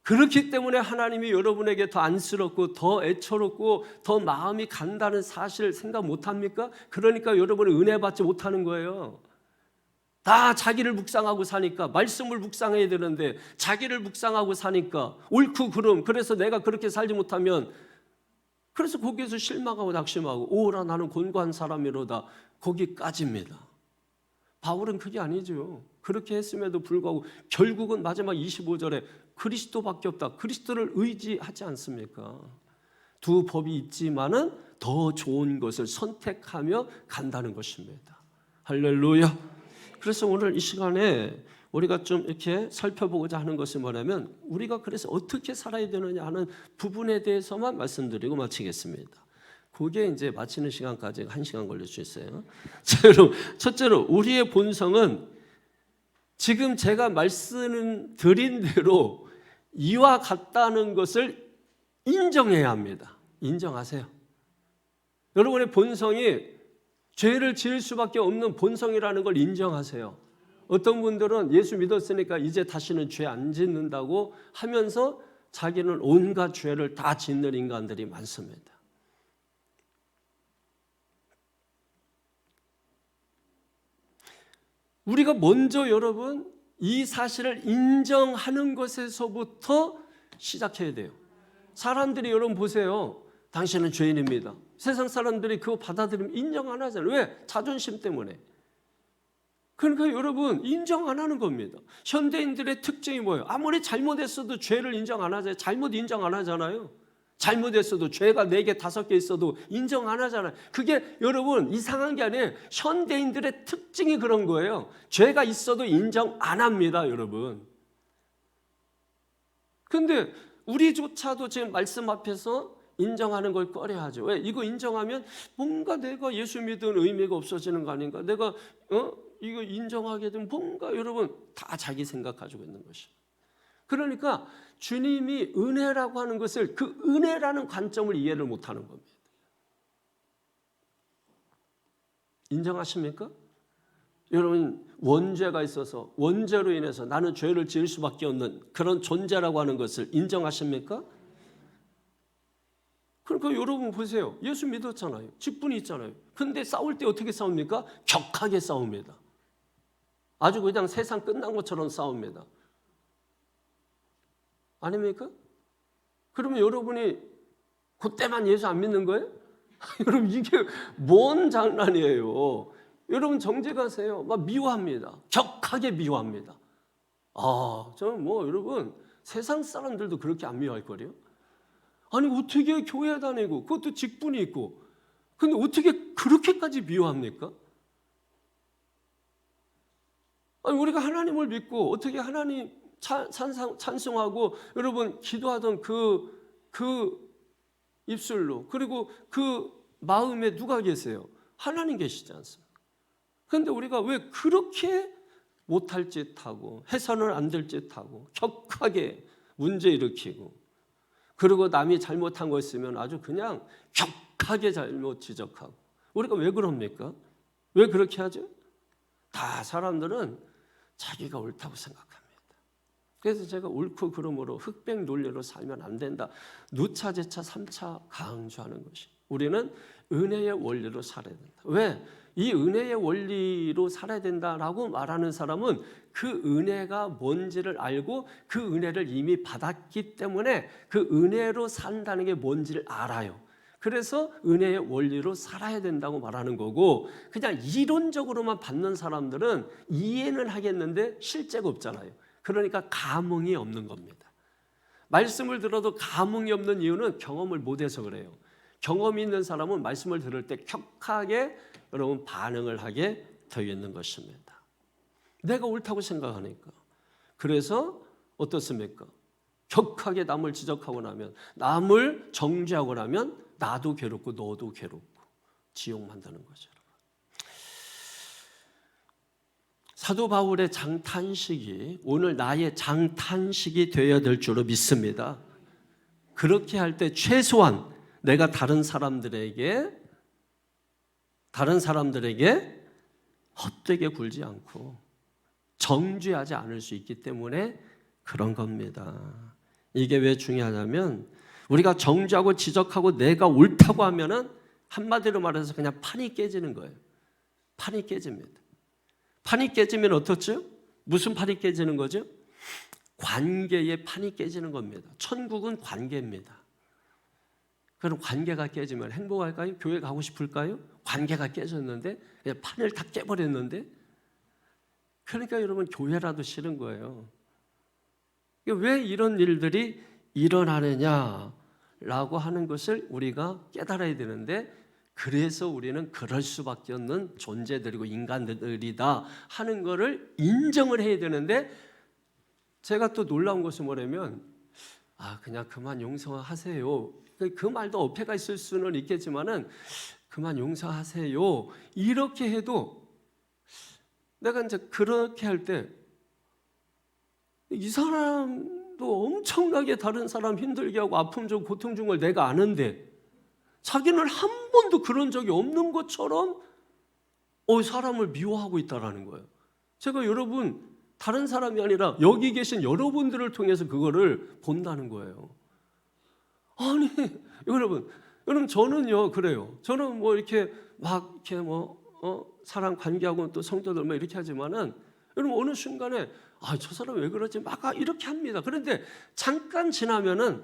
그렇기 때문에 하나님이 여러분에게 더 안쓰럽고 더 애처롭고 더 마음이 간다는 사실을 생각 못합니까? 그러니까 여러분은 은혜 받지 못하는 거예요. 다 자기를 묵상하고 사니까, 말씀을 묵상해야 되는데 자기를 묵상하고 사니까 옳고 그름, 그래서 내가 그렇게 살지 못하면, 그래서 거기에서 실망하고 낙심하고 오라 나는 곤고한 사람이로다, 거기까지입니다. 바울은 그게 아니죠. 그렇게 했음에도 불구하고 결국은 마지막 25절에 그리스도밖에 없다. 그리스도를 의지하지 않습니까? 두 법이 있지만은 더 좋은 것을 선택하며 간다는 것입니다. 할렐루야. 그래서 오늘 이 시간에 우리가 좀 이렇게 살펴보고자 하는 것이 뭐냐면 우리가 그래서 어떻게 살아야 되느냐 하는 부분에 대해서만 말씀드리고 마치겠습니다. 그게 이제 마치는 시간까지 1시간 걸릴 수 있어요. 자, 여러분, 첫째로 우리의 본성은 지금 제가 말씀드린 대로 이와 같다는 것을 인정해야 합니다. 인정하세요. 여러분의 본성이 죄를 지을 수밖에 없는 본성이라는 걸 인정하세요. 어떤 분들은 예수 믿었으니까 이제 다시는 죄 안 짓는다고 하면서 자기는 온갖 죄를 다 짓는 인간들이 많습니다. 우리가 먼저 여러분 이 사실을 인정하는 것에서부터 시작해야 돼요. 사람들이 여러분 보세요. 당신은 죄인입니다. 세상 사람들이 그거 받아들이면 인정 안 하잖아요. 왜? 자존심 때문에. 그러니까 여러분 인정 안 하는 겁니다. 현대인들의 특징이 뭐예요? 아무리 잘못했어도 죄를 인정 안 하잖아요. 잘못 인정 안 하잖아요. 잘못했어도 죄가 4개, 5개 있어도 인정 안 하잖아요. 그게 여러분 이상한 게 아니에요. 현대인들의 특징이 그런 거예요. 죄가 있어도 인정 안 합니다, 여러분. 근데 우리조차도 지금 말씀 앞에서 인정하는 걸 꺼려하죠. 왜? 이거 인정하면 뭔가 내가 예수 믿은 의미가 없어지는 거 아닌가? 내가 이거 인정하게 되면 뭔가 여러분 다 자기 생각 가지고 있는 것이에요. 그러니까 주님이 은혜라고 하는 것을 그 은혜라는 관점을 이해를 못하는 겁니다. 인정하십니까? 여러분 원죄가 있어서 원죄로 인해서 나는 죄를 지을 수밖에 없는 그런 존재라고 하는 것을 인정하십니까? 그러니까 여러분 보세요. 예수 믿었잖아요. 직분이 있잖아요. 근데 싸울 때 어떻게 싸웁니까? 격하게 싸웁니다. 아주 그냥 세상 끝난 것처럼 싸웁니다. 아닙니까? 그러면 여러분이 그때만 예수 안 믿는 거예요? 여러분 이게 뭔 장난이에요. 여러분 정직하세요. 막 미워합니다. 격하게 미워합니다. 저는 여러분 세상 사람들도 그렇게 안 미워할 거래요. 아니 어떻게 교회 다니고 그것도 직분이 있고 근데 어떻게 그렇게까지 미워합니까? 아니 우리가 하나님을 믿고 어떻게 하나님 찬송하고 여러분 기도하던 그 입술로 그리고 그 마음에 누가 계세요? 하나님 계시지 않습니까? 그런데 우리가 왜 그렇게 못할 짓하고 해서는 안 될 짓하고 격하게 문제 일으키고 그리고 남이 잘못한 거 있으면 아주 그냥 격하게 잘못 지적하고 우리가 왜 그럽니까? 왜 그렇게 하죠? 다 사람들은 자기가 옳다고 생각합니다. 그래서 제가 옳고 그름으로 흑백 논리로 살면 안 된다. 누차 제차 3차 강조하는 것이 우리는 은혜의 원리로 살아야 된다. 왜? 이 은혜의 원리로 살아야 된다라고 말하는 사람은 그 은혜가 뭔지를 알고 그 은혜를 이미 받았기 때문에 그 은혜로 산다는 게 뭔지를 알아요. 그래서 은혜의 원리로 살아야 된다고 말하는 거고 그냥 이론적으로만 받는 사람들은 이해는 하겠는데 실제가 없잖아요. 그러니까 감흥이 없는 겁니다. 말씀을 들어도 감흥이 없는 이유는 경험을 못해서 그래요. 경험이 있는 사람은 말씀을 들을 때 격하게 여러분 반응을 하게 되어 있는 것입니다. 내가 옳다고 생각하니까. 그래서 어떻습니까? 격하게 남을 지적하고 나면 남을 정죄하고 나면 나도 괴롭고 너도 괴롭고 지옥 만드는 거죠. 사도 바울의 장탄식이 오늘 나의 장탄식이 되어야 될 줄로 믿습니다. 그렇게 할 때 최소한 내가 다른 사람들에게 헛되게 굴지 않고 정죄하지 않을 수 있기 때문에 그런 겁니다. 이게 왜 중요하냐면 우리가 정죄하고 지적하고 내가 옳다고 하면은 한마디로 말해서 그냥 판이 깨지는 거예요. 판이 깨집니다. 판이 깨지면 어떻죠? 무슨 판이 깨지는 거죠? 관계의 판이 깨지는 겁니다. 천국은 관계입니다. 그럼 관계가 깨지면 행복할까요? 교회 가고 싶을까요? 관계가 깨졌는데 그냥 판을 다 깨버렸는데 그러니까 여러분 교회라도 싫은 거예요. 왜 이런 일들이 일어나느냐라고 하는 것을 우리가 깨달아야 되는데, 그래서 우리는 그럴 수밖에 없는 존재들이고 인간들이다 하는 것을 인정을 해야 되는데, 제가 또 놀라운 것은 뭐냐면 그냥 그만 용서하세요. 그 말도 어폐가 있을 수는 있겠지만은 그만 용서하세요. 이렇게 해도 내가 이제 그렇게 할 때 이 사람도 엄청나게 다른 사람 힘들게 하고 아픔 주고 고통 준 걸 내가 아는데 자기는 한 번도 그런 적이 없는 것처럼 사람을 미워하고 있다라는 거예요. 제가 여러분 다른 사람이 아니라 여기 계신 여러분들을 통해서 그거를 본다는 거예요. 아니 여러분 저는요 그래요. 저는 뭐 이렇게 막 이렇게 사람 관계하고 또 성도들 뭐 이렇게 하지만은 여러분 어느 순간에 저 사람 왜 그러지 막 이렇게 합니다. 그런데 잠깐 지나면은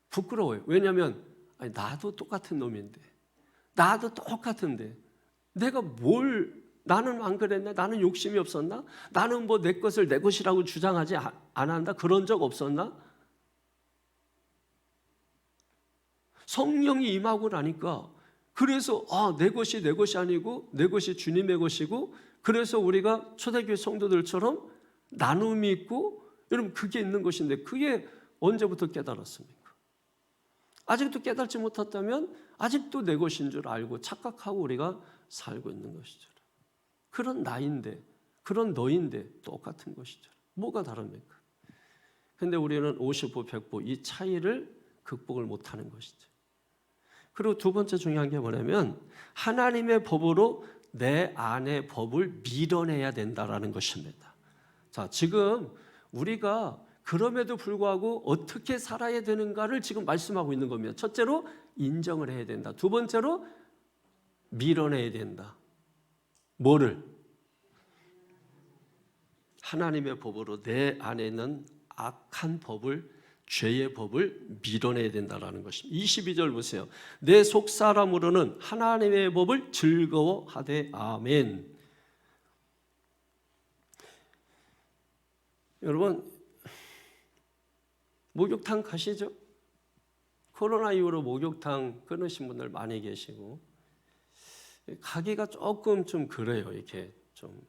부끄러워요. 왜냐하면 나도 똑같은 놈인데, 나도 똑같은데 내가 나는 안 그랬나? 나는 욕심이 없었나? 나는 뭐 내 것을 내 것이라고 주장하지 안 한다? 그런 적 없었나? 성령이 임하고 나니까 그래서 내 것이 내 것이 아니고 내 것이 주님의 것이고, 그래서 우리가 초대교회 성도들처럼 나눔이 있고, 여러분 그게 있는 것인데 그게 언제부터 깨달았습니까? 아직도 깨달지 못했다면 아직도 내 것인 줄 알고 착각하고 우리가 살고 있는 것이죠. 그런 나인데 그런 너인데 똑같은 것이죠. 뭐가 다릅니까? 근데 우리는 50보 100보 이 차이를 극복을 못하는 것이죠. 그리고 두 번째 중요한 게 뭐냐면 하나님의 법으로 내 안의 법을 밀어내야 된다라는 것입니다. 자, 지금 우리가 그럼에도 불구하고 어떻게 살아야 되는가를 지금 말씀하고 있는 겁니다. 첫째로 인정을 해야 된다. 두 번째로 밀어내야 된다. 뭐를? 하나님의 법으로 내 안에 있는 악한 법을, 죄의 법을 밀어내야 된다는 것입니다. 22절 보세요. 내 속사람으로는 하나님의 법을 즐거워하되 아멘. 여러분 목욕탕 가시죠? 코로나 이후로 목욕탕 끊으신 분들 많이 계시고, 가기가 조금 좀 그래요. 이렇게 좀.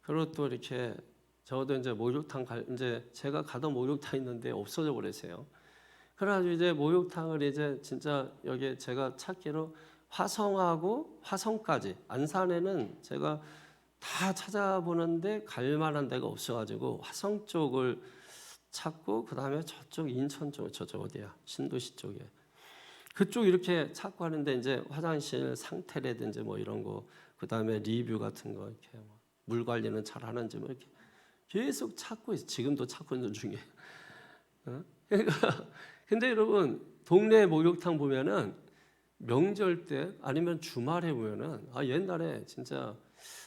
그리고 또 이렇게 저도 이제 목욕탕 이제 제가 가던 목욕탕 있는데 없어져 버렸어요. 그래가지고 이제 목욕탕을 이제 진짜 여기 제가 찾기로 화성하고 화성까지, 안산에는 제가 다 찾아보는데 갈 만한 데가 없어가지고 화성 쪽을 찾고, 그 다음에 저쪽 인천 쪽, 저쪽 어디야? 신도시 쪽에. 그쪽 이렇게 찾고 하는데 이제 화장실 상태라든지 뭐 이런 거, 그 다음에 리뷰 같은 거, 이렇게 물 관리는 잘 하는지 뭐 이렇게 계속 찾고 있어요. 지금도 찾고 있는 중에. 근데 여러분 동네 목욕탕 보면은 명절 때 아니면 주말에 보면은 옛날에 진짜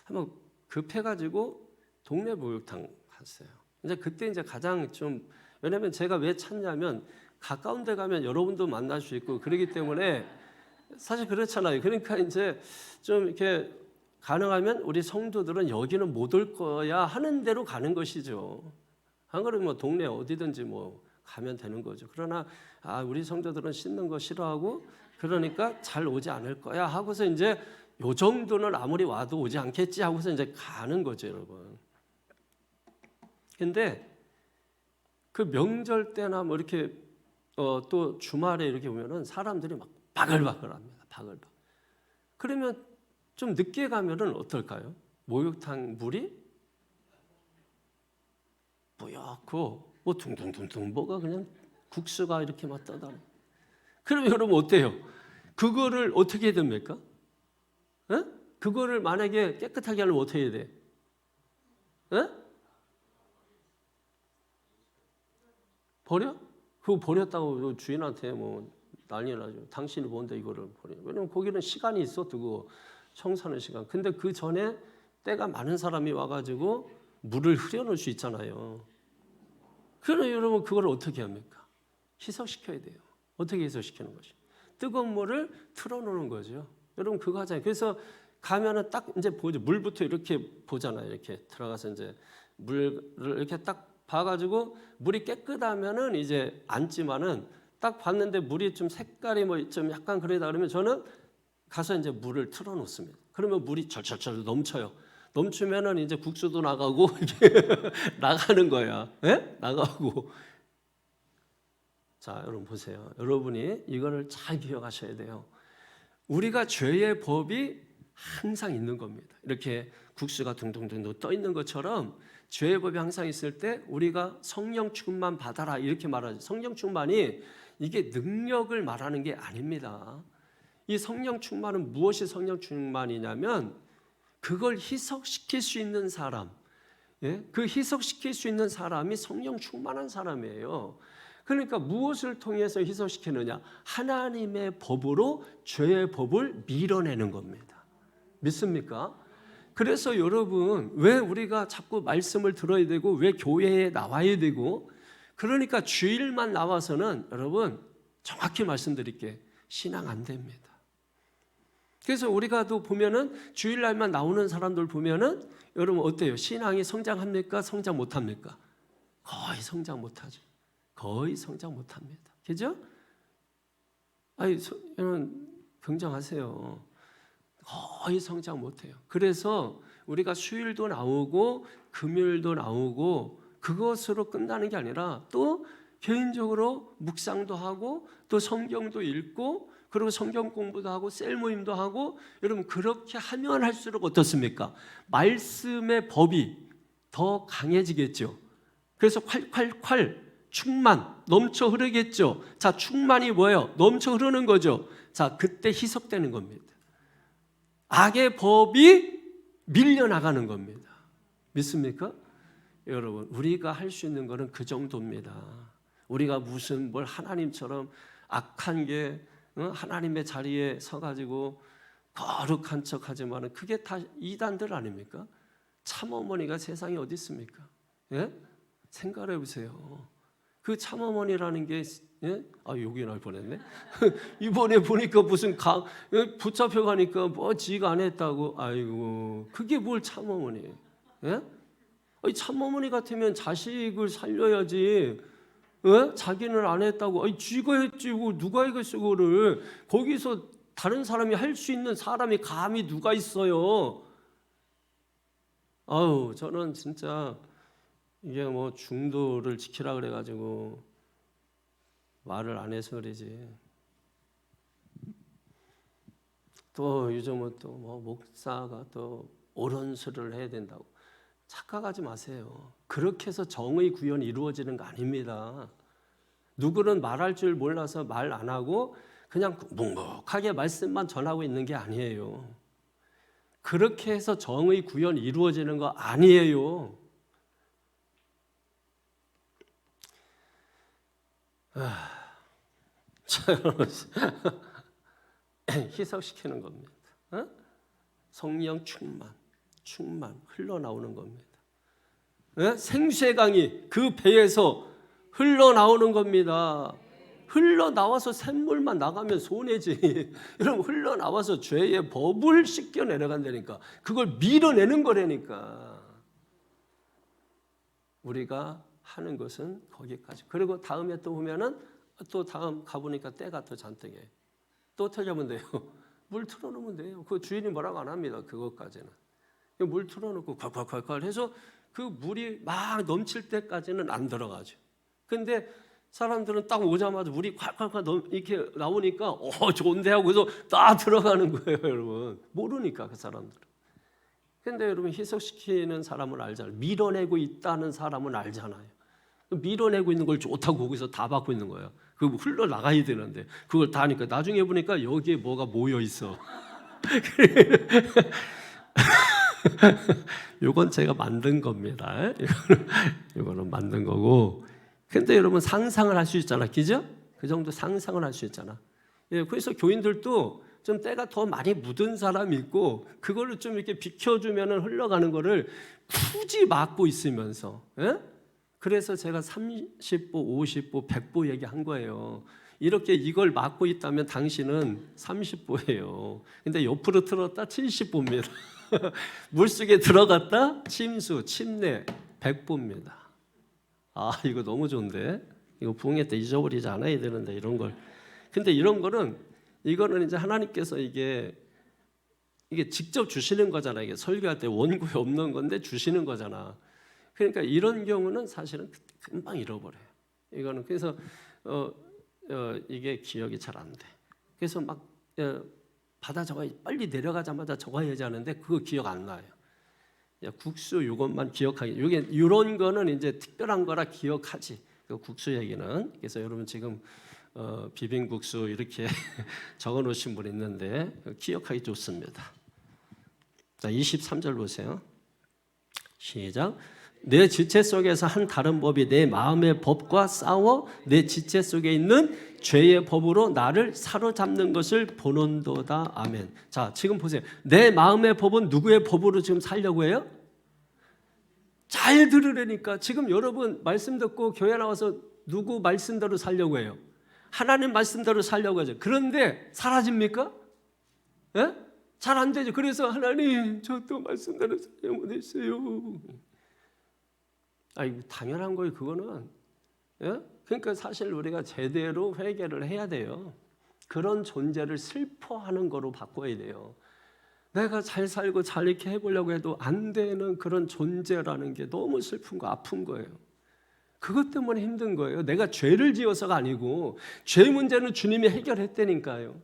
한번 급해가지고 동네 목욕탕 갔어요. 이제 그때 이제 가장 좀, 왜냐면 제가 왜 찾냐면 가까운 데 가면 여러분도 만날 수 있고 그러기 때문에 사실 그렇잖아요. 그러니까 이제 좀 이렇게 가능하면 우리 성도들은 여기는 못 올 거야 하는 대로 가는 것이죠. 안 그러면 뭐 동네 어디든지 뭐 가면 되는 거죠. 그러나 우리 성도들은 씻는 거 싫어하고 그러니까 잘 오지 않을 거야 하고서 이제 요 정도는 아무리 와도 오지 않겠지 하고서 이제 가는 거죠, 여러분. 근데 그 명절 때나 뭐 이렇게 또 주말에 이렇게 보면은 사람들이 막 바글바글합니다. 바글바글. 그러면 좀 늦게 가면은 어떨까요? 목욕탕 물이 뿌옇고 뭐 둥둥둥둥 뭐가 그냥 국수가 이렇게 막 떠다니. 그럼 여러분 어때요? 그거를 어떻게 해야 됩니까? 그거를 만약에 깨끗하게 하려면 어떻게 해야 돼? 버려? 그거 버렸다고 주인한테 뭐 난리 나죠. 당신이 뭔데 이거를 버려? 왜냐면 거기는 시간이 있어, 두고 청소하는 시간. 근데 그 전에 때가 많은 사람이 와가지고 물을 흐려놓을 수 있잖아요. 그러면 여러분 그걸 어떻게 합니까? 희석시켜야 돼요. 어떻게 희석시키는 것이? 뜨거운 물을 틀어놓는 거죠. 여러분 그거 하잖아요. 그래서 가면은 딱 이제 보죠. 물부터 이렇게 보잖아요. 이렇게 들어가서 이제 물을 이렇게 딱 봐가지고 물이 깨끗하면은 이제 앉지만은 딱 봤는데 물이 좀 색깔이 뭐 좀 약간 그러다 그러면 저는 가서 이제 물을 틀어놓습니다. 그러면 물이 절절절 넘쳐요. 넘치면은 이제 국수도 나가고 이게 나가는 거야. 예? 나가고. 자, 여러분 보세요. 여러분이 이거를 잘 기억하셔야 돼요. 우리가 죄의 법이 항상 있는 겁니다. 이렇게 국수가 둥둥둥 떠 있는 것처럼 죄의 법이 항상 있을 때 우리가 성령 충만 받아라 이렇게 말하죠. 성령 충만이 이게 능력을 말하는 게 아닙니다. 이 성령 충만은 무엇이 성령 충만이냐면 그걸 희석시킬 수 있는 사람, 그 희석시킬 수 있는 사람이 성령 충만한 사람이에요. 그러니까 무엇을 통해서 희석시키느냐? 하나님의 법으로 죄의 법을 밀어내는 겁니다. 믿습니까? 그래서 여러분 왜 우리가 자꾸 말씀을 들어야 되고 왜 교회에 나와야 되고 그러니까 주일만 나와서는 여러분 정확히 말씀드릴게 신앙 안 됩니다. 그래서 우리가 또 보면은 주일날만 나오는 사람들 보면은 여러분 어때요? 신앙이 성장합니까? 성장 못합니까? 거의 성장 못하죠. 거의 성장 못합니다. 그죠? 아니, 여러분 긍정하세요. 거의 성장 못해요. 그래서 우리가 수요일도 나오고 금요일도 나오고 그것으로 끝나는 게 아니라 또 개인적으로 묵상도 하고 또 성경도 읽고 그리고 성경 공부도 하고 셀 모임도 하고 여러분 그렇게 하면 할수록 어떻습니까? 말씀의 법이 더 강해지겠죠. 그래서 콸콸콸 충만 넘쳐 흐르겠죠. 자, 충만이 뭐예요? 넘쳐 흐르는 거죠. 자, 그때 희석되는 겁니다. 악의 법이 밀려나가는 겁니다. 믿습니까? 여러분 우리가 할 수 있는 것은 그 정도입니다. 우리가 무슨 뭘 하나님처럼 악한 게 하나님의 자리에 서가지고 거룩한 척하지만 그게 다 이단들 아닙니까? 참어머니가 세상에 어디 있습니까? 예? 생각해 보세요. 그 참어머니라는 게 여기 날 뻔했네. 이번에 보니까 무슨 붙잡혀 가니까 뭐 지가 안 했다고. 아이고 그게 뭘 참어머니? 예? 참어머니 같으면 자식을 살려야지. 자기는 안 했다고. 쥐가 했지. 누가 이겼어 그거를. 거기서 다른 사람이 할 수 있는 사람이 감히 누가 있어요. 아우 저는 진짜 이게 뭐 중도를 지키라 그래가지고 말을 안 해서 그러지. 또 요즘은 또 뭐 목사가 또 옳은 소리를 해야 된다고 착각하지 마세요. 그렇게 해서 정의 구현이 이루어지는 거 아닙니다. 누구는 말할 줄 몰라서 말 안 하고 그냥 묵묵하게 말씀만 전하고 있는 게 아니에요. 그렇게 해서 정의 구현이 이루어지는 거 아니에요. 희석시키는 겁니다. 성령 충만 흘러나오는 겁니다. 생수의 강이 그 배에서 흘러나오는 겁니다. 흘러나와서 샘물만 나가면 손해지. 여러분 흘러나와서 죄의 법을 씻겨 내려간다니까. 그걸 밀어내는 거라니까. 우리가 하는 것은 거기까지. 그리고 다음에 또 보면은 또 다음 가보니까 때가 더 잔뜩해. 또 틀려면 돼요. 물 틀어놓으면 돼요. 그 주인이 뭐라고 안 합니다. 그것까지는. 물 틀어놓고 콸콸콸콸 해서 그 물이 막 넘칠 때까지는 안 들어가죠. 근데 사람들은 딱 오자마자 물이 콸콸콸 이렇게 나오니까 좋은데 하고 그래서 딱 들어가는 거예요, 여러분. 모르니까 그 사람들은. 근데 여러분 희석시키는 사람은 알잖아요. 밀어내고 있다는 사람은 알잖아요. 밀어내고 있는 걸 좋다고 거기서 다 받고 있는 거예요. 그거 흘러나가야 되는데 그걸 다 하니까 나중에 보니까 여기에 뭐가 모여 있어. 이건 제가 만든 겁니다. 이거는 만든 거고. 근데 여러분 상상을 할 수 있잖아, 그죠? 그 정도 상상을 할 수 있잖아. 그래서 교인들도 좀 때가 더 많이 묻은 사람이 있고 그거를 좀 이렇게 비켜주면 흘러가는 거를 굳이 막고 있으면서. 그래서 제가 30보, 50보, 100보 얘기한 거예요. 이렇게 이걸 막고 있다면 당신은 30보예요. 근데 옆으로 틀었다 70보입니다. 물속에 들어갔다 침수, 침례 100보입니다. 아, 이거 너무 좋은데? 이거 부흥회 때 잊어버리지 않아야 되는데 이런 걸. 근데 이런 거는 이거는 이제 하나님께서 이게 직접 주시는 거잖아. 이게 설교할 때 원고에 없는 건데 주시는 거잖아. 그러니까 이런 경우는 사실은 금방 잃어버려요. 이거는 그래서 이게 기억이 잘 안 돼. 그래서 막 받아 적어야 빨리 내려가자마자 적어야지 하는데 그거 기억 안 나요. 국수 이것만 기억하기. 이게 이런 거는 이제 특별한 거라 기억하지. 그 국수 얘기는. 그래서 여러분 지금 비빔국수 이렇게 적어놓으신 분 있는데 기억하기 좋습니다. 자, 23절 보세요. 시작. 내 지체 속에서 한 다른 법이 내 마음의 법과 싸워 내 지체 속에 있는 죄의 법으로 나를 사로잡는 것을 보는도다. 아멘. 자, 지금 보세요. 내 마음의 법은 누구의 법으로 지금 살려고 해요? 잘 들으려니까. 지금 여러분 말씀 듣고 교회 나와서 누구 말씀대로 살려고 해요? 하나님 말씀대로 살려고 하죠. 그런데 사라집니까? 예? 잘 안 되죠. 그래서 하나님 저 또 말씀대로 살려 못했어요. 당연한 거예요. 그거는. 예? 그러니까 사실 우리가 제대로 회개를 해야 돼요. 그런 존재를 슬퍼하는 거로 바꿔야 돼요. 내가 잘 살고 잘 이렇게 해보려고 해도 안 되는 그런 존재라는 게 너무 슬픈 거, 아픈 거예요. 그것 때문에 힘든 거예요. 내가 죄를 지어서가 아니고 죄 문제는 주님이 해결했다니까요.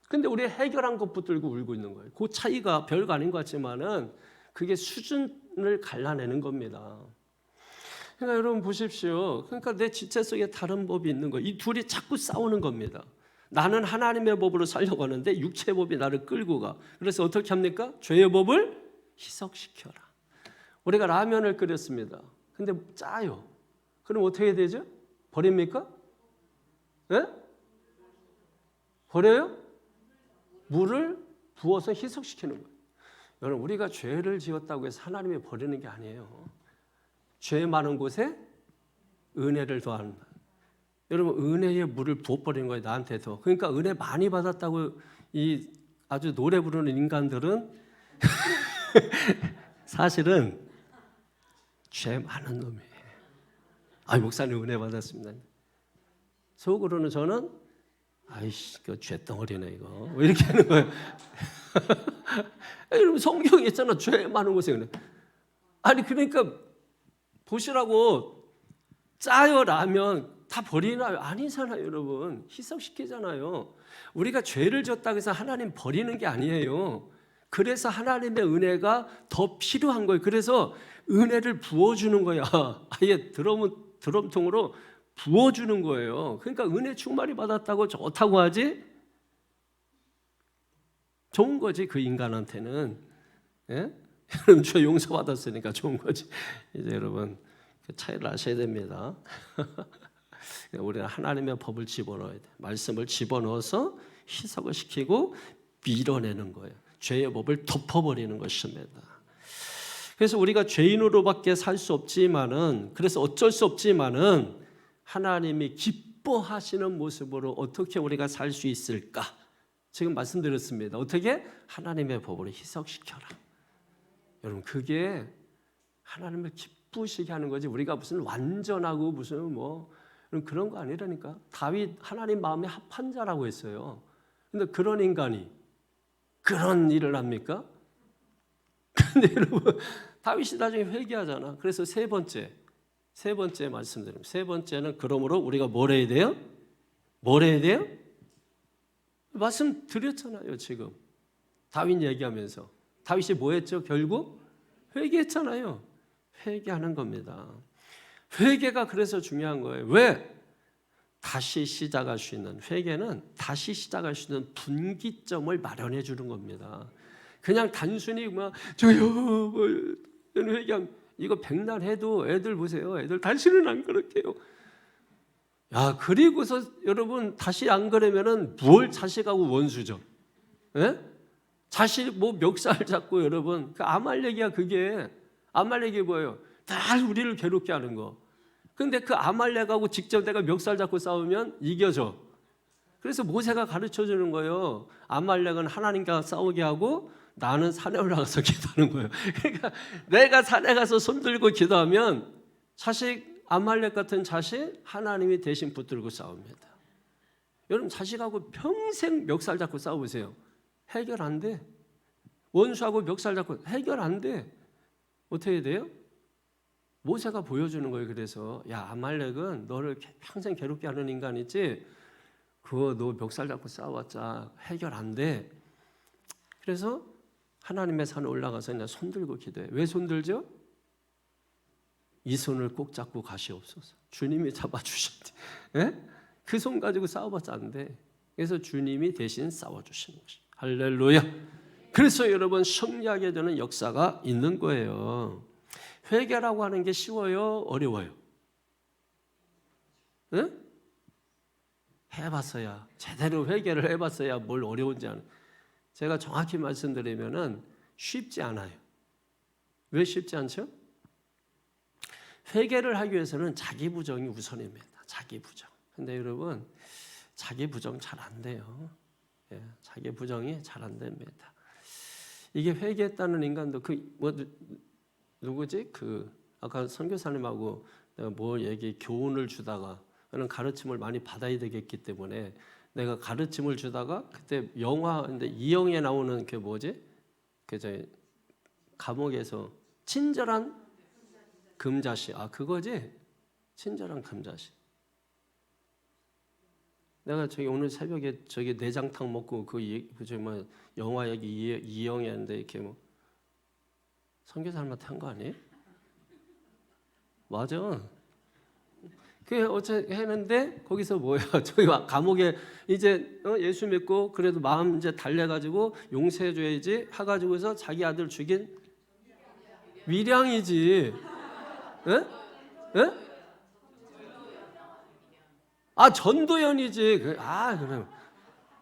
근데 우리 해결한 것 붙들고 울고 있는 거예요. 그 차이가 별거 아닌 것 같지만은 그게 수준을 갈라내는 겁니다. 그러니까 여러분 보십시오. 그러니까 내 지체 속에 다른 법이 있는 거예요. 이 둘이 자꾸 싸우는 겁니다. 나는 하나님의 법으로 살려고 하는데 육체의 법이 나를 끌고 가. 그래서 어떻게 합니까? 죄의 법을 희석시켜라. 우리가 라면을 끓였습니다. 근데 짜요. 그럼 어떻게 되죠? 버립니까? 예? 버려요? 물을 부어서 희석시키는 거예요. 여러분 우리가 죄를 지었다고 해서 하나님이 버리는 게 아니에요. 죄 많은 곳에 은혜를 더하는. 여러분 은혜의 물을 부어버리는 거예요. 나한테도. 그러니까 은혜 많이 받았다고 이 아주 노래 부르는 인간들은 사실은 죄 많은 놈이에요. 목사님 은혜 받았습니다. 속으로는 저는 아이씨 그 죄덩어리네 이거 왜 이렇게 하는 거예요. 여러분 성경에 있잖아. 죄 많은 곳에 은혜. 그러니까 보시라고 짜요 라면 다 버리나요? 아니잖아요. 여러분 희석시키잖아요. 우리가 죄를 졌다고 해서 하나님 버리는 게 아니에요. 그래서 하나님의 은혜가 더 필요한 거예요. 그래서 은혜를 부어주는 거야. 아예 드럼통으로 부어주는 거예요. 그러니까 은혜 충만히 받았다고 좋다고 하지? 좋은 거지 그 인간한테는. 예? 여러분 죄 용서받았으니까 좋은 거지. 이제 여러분 그 차이를 아셔야 됩니다. 우리는 하나님의 법을 집어넣어야 돼. 말씀을 집어넣어서 희석을 시키고 밀어내는 거예요. 죄의 법을 덮어버리는 것입니다. 그래서 우리가 죄인으로밖에 살 수 없지만은, 그래서 어쩔 수 없지만은 하나님이 기뻐하시는 모습으로 어떻게 우리가 살 수 있을까? 지금 말씀드렸습니다. 어떻게? 하나님의 법으로 희석시켜라. 여러분 그게 하나님을 기쁘시게 하는 거지. 우리가 무슨 완전하고 무슨 그런 거 아니라니까. 다윗 하나님 마음에 합한 자라고 했어요. 근데 그런 인간이 그런 일을 합니까? 근데 여러분 다윗이 나중에 회개하잖아. 그래서 세 번째 말씀드립니다. 세 번째는 그러므로 우리가 뭘 해야 돼요? 뭘 해야 돼요? 말씀드렸잖아요. 지금 다윗 얘기하면서 다윗이 뭐 했죠? 결국 회개했잖아요. 회개하는 겁니다. 회개가 그래서 중요한 거예요. 왜? 다시 시작할 수 있는, 회개는 다시 시작할 수 있는 분기점을 마련해 주는 겁니다. 그냥 단순히 저요 회개하면 이거 백날 해도 애들 보세요. 애들 다시는 안 그럴게요. 그리고서 여러분 다시 안 그러면은 뭘 자식하고 원수죠. 예? 자식 멱살 잡고 여러분 그 아말렉이야. 그게 아말렉이 뭐예요? 다 우리를 괴롭게 하는 거. 근데 그 아말렉하고 직접 내가 멱살 잡고 싸우면 이겨져. 그래서 모세가 가르쳐 주는 거예요. 아말렉은 하나님과 싸우게 하고 나는 산에 올라가서 기도하는 거예요. 그러니까 내가 산에 가서 손 들고 기도하면 자식, 아말렉 같은 자식 하나님이 대신 붙들고 싸웁니다. 여러분 자식하고 평생 멱살 잡고 싸우세요. 해결 안 돼. 원수하고 멱살 잡고 해결 안 돼. 어떻게 해야 돼요? 모세가 보여주는 거예요. 그래서 야, 아말렉은 너를 평생 괴롭게 하는 인간이지, 그거 너 멱살 잡고 싸워봤자 해결 안 돼. 그래서 하나님의 산에 올라가서 그냥 손 들고 기도해. 왜 손 들죠? 이 손을 꼭 잡고 가시옵소서. 주님이 잡아주셨대. 예? 그 손 가지고 싸워봤자 안 돼. 그래서 주님이 대신 싸워주시는 것이. 할렐루야. 그래서 여러분 승리하게 되는 역사가 있는 거예요. 회개라고 하는 게 쉬워요? 어려워요? 예? 해봤어야, 제대로 회개를 해봤어야 뭘 어려운지 아는. 제가 정확히 말씀드리면은 쉽지 않아요. 왜 쉽지 않죠? 회개를 하기 위해서는 자기 부정이 우선입니다. 자기 부정. 근데 여러분 자기 부정 잘 안 돼요. 예, 자기 부정이 잘 안 됩니다. 이게 회개했다는 인간도 누구지? 아까 선교사님하고 내가 교훈을 주다가 그런 가르침을 많이 받아야 되겠기 때문에 내가 가르침을 주다가 그때 영화인데 이영애에 나오는 감옥에서 친절한 금자씨. 그거지? 친절한 금자씨. 내가 오늘 새벽에 내장탕 먹고 영화 얘기 이영애인데 이렇게 선교사님한테 한 거 아니에요? 맞아. 어째 했는데 거기서 저희 감옥에 이제 예수 믿고 그래도 마음 이제 달래가지고 용서해줘야지 해가지고서 자기 아들 죽인 미량이지. 예? 예? 전도연이지.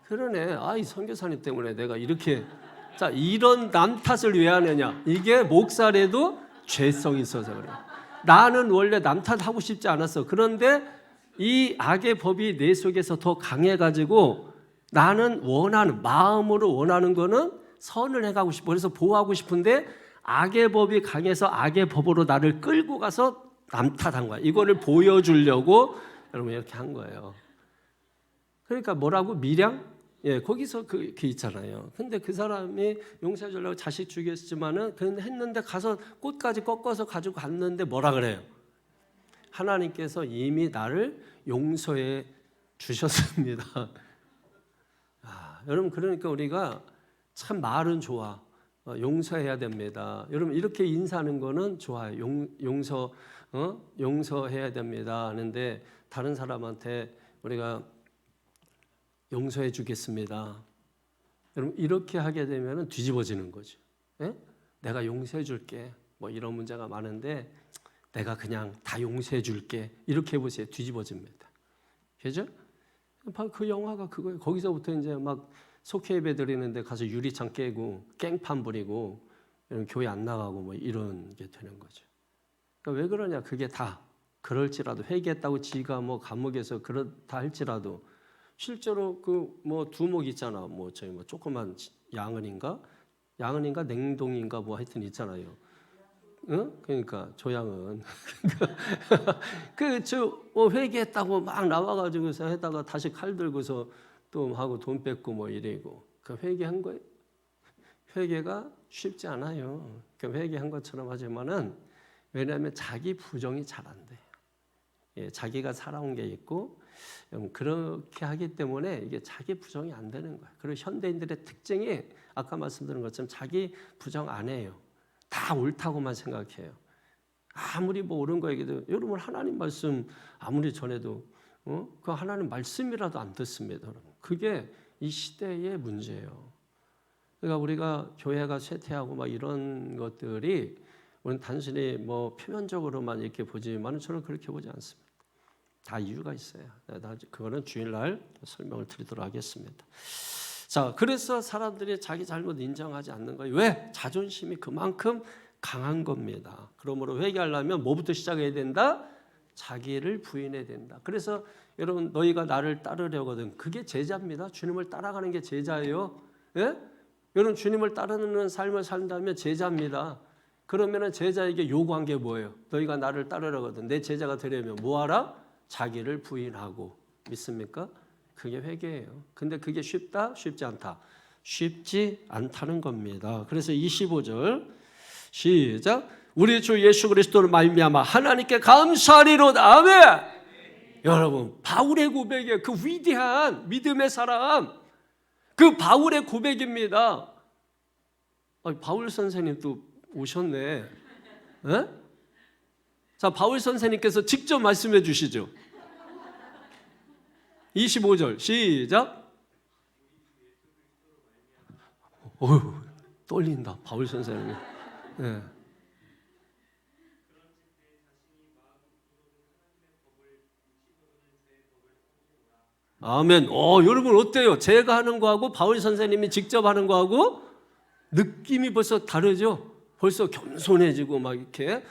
그러네. 이 선교사님 때문에 내가 이렇게. 자, 이런 남 탓을 왜 하느냐? 이게 목살에도 죄성이 있어서 그래. 나는 원래 남 탓하고 싶지 않았어. 그런데 이 악의 법이 내 속에서 더 강해가지고 나는 마음으로 원하는 거는 선을 해가고 싶어. 그래서 보호하고 싶은데 악의 법이 강해서 악의 법으로 나를 끌고 가서 남 탓한 거야. 이거를 보여주려고 여러분 이렇게 한 거예요. 그러니까 뭐라고? 미량? 예, 거기서 그 있잖아요. 근데 그 사람이 용서해 주려고 자식 죽였지만은 했는데 가서 꽃까지 꺾어서 가지고 갔는데 뭐라 그래요? 하나님께서 이미 나를 용서해 주셨습니다. 여러분 그러니까 우리가 참 말은 좋아. 용서해야 됩니다. 여러분 이렇게 인사하는 거는 좋아요. 용서해야 됩니다 하는데 다른 사람한테 우리가 용서해 주겠습니다. 여러분 이렇게 하게 되면 뒤집어지는 거죠. 예? 내가 용서해 줄게. 이런 문제가 많은데 내가 그냥 다 용서해 줄게. 이렇게 해보세요. 뒤집어집니다. 그죠? 바로 그 영화가 그거예요. 거기서부터 이제 막 속회 예배 드리는데 가서 유리창 깨고 깽판 부리고 교회 안 나가고 이런 게 되는 거죠. 그러니까 왜 그러냐? 그게 다 그럴지라도 회개했다고 지가 감옥에서 그렇다 할지라도 실제로 두목 있잖아. 조그만 양은인가 냉동인가 하여튼 있잖아요. 응? 그러니까 조양은 회개했다고 막 나와가지고서 해다가 다시 칼 들고서 또 하고 돈 뺏고 이래고 회개한 거예요. 회개가 쉽지 않아요. 회개한 것처럼 하지만은 왜냐하면 자기 부정이 잘 안 돼요. 예, 자기가 살아온 게 있고 그렇게 하기 때문에 이게 자기 부정이 안 되는 거예요. 그리고 현대인들의 특징이 아까 말씀드린 것처럼 자기 부정 안 해요. 다 옳다고만 생각해요. 아무리 옳은 거 얘기도 여러분 하나님 말씀 아무리 전해도 그 하나님 말씀이라도 안 듣습니다. 여러분. 그게 이 시대의 문제예요. 그러니까 우리가 교회가 쇠퇴하고 이런 것들이 우리는 단순히 표면적으로만 이렇게 보지만 저는 그렇게 보지 않습니다. 다 이유가 있어요. 그거는 주일날 설명을 드리도록 하겠습니다. 자, 그래서 사람들이 자기 잘못 인정하지 않는 거예요. 왜? 자존심이 그만큼 강한 겁니다. 그러므로 회개하려면 뭐부터 시작해야 된다? 자기를 부인해야 된다. 그래서 여러분 너희가 나를 따르려거든. 그게 제자입니다. 주님을 따라가는 게 제자예요. 예? 여러분 주님을 따르는 삶을 산다면 제자입니다. 그러면 제자에게 요구한 게 뭐예요? 너희가 나를 따르려거든. 내 제자가 되려면 뭐하라? 자기를 부인하고. 믿습니까? 그게 회개예요. 근데 그게 쉽다? 쉽지 않다. 쉽지 않다는 겁니다. 그래서 25절 시작. 우리 주 예수 그리스도를 말미암아 하나님께 감사하리로다. 아멘. 여러분 바울의 고백이에요. 그 위대한 믿음의 사람, 그 바울의 고백입니다. 바울 선생님 또 오셨네. 에? 자, 바울 선생님께서 직접 말씀해 주시죠. 25절 시작. 어휴, 떨린다 바울 선생님. 네. 아멘. 여러분 어때요? 제가 하는 거하고 바울 선생님이 직접 하는 거하고 느낌이 벌써 다르죠? 벌써 겸손해지고 막 이렇게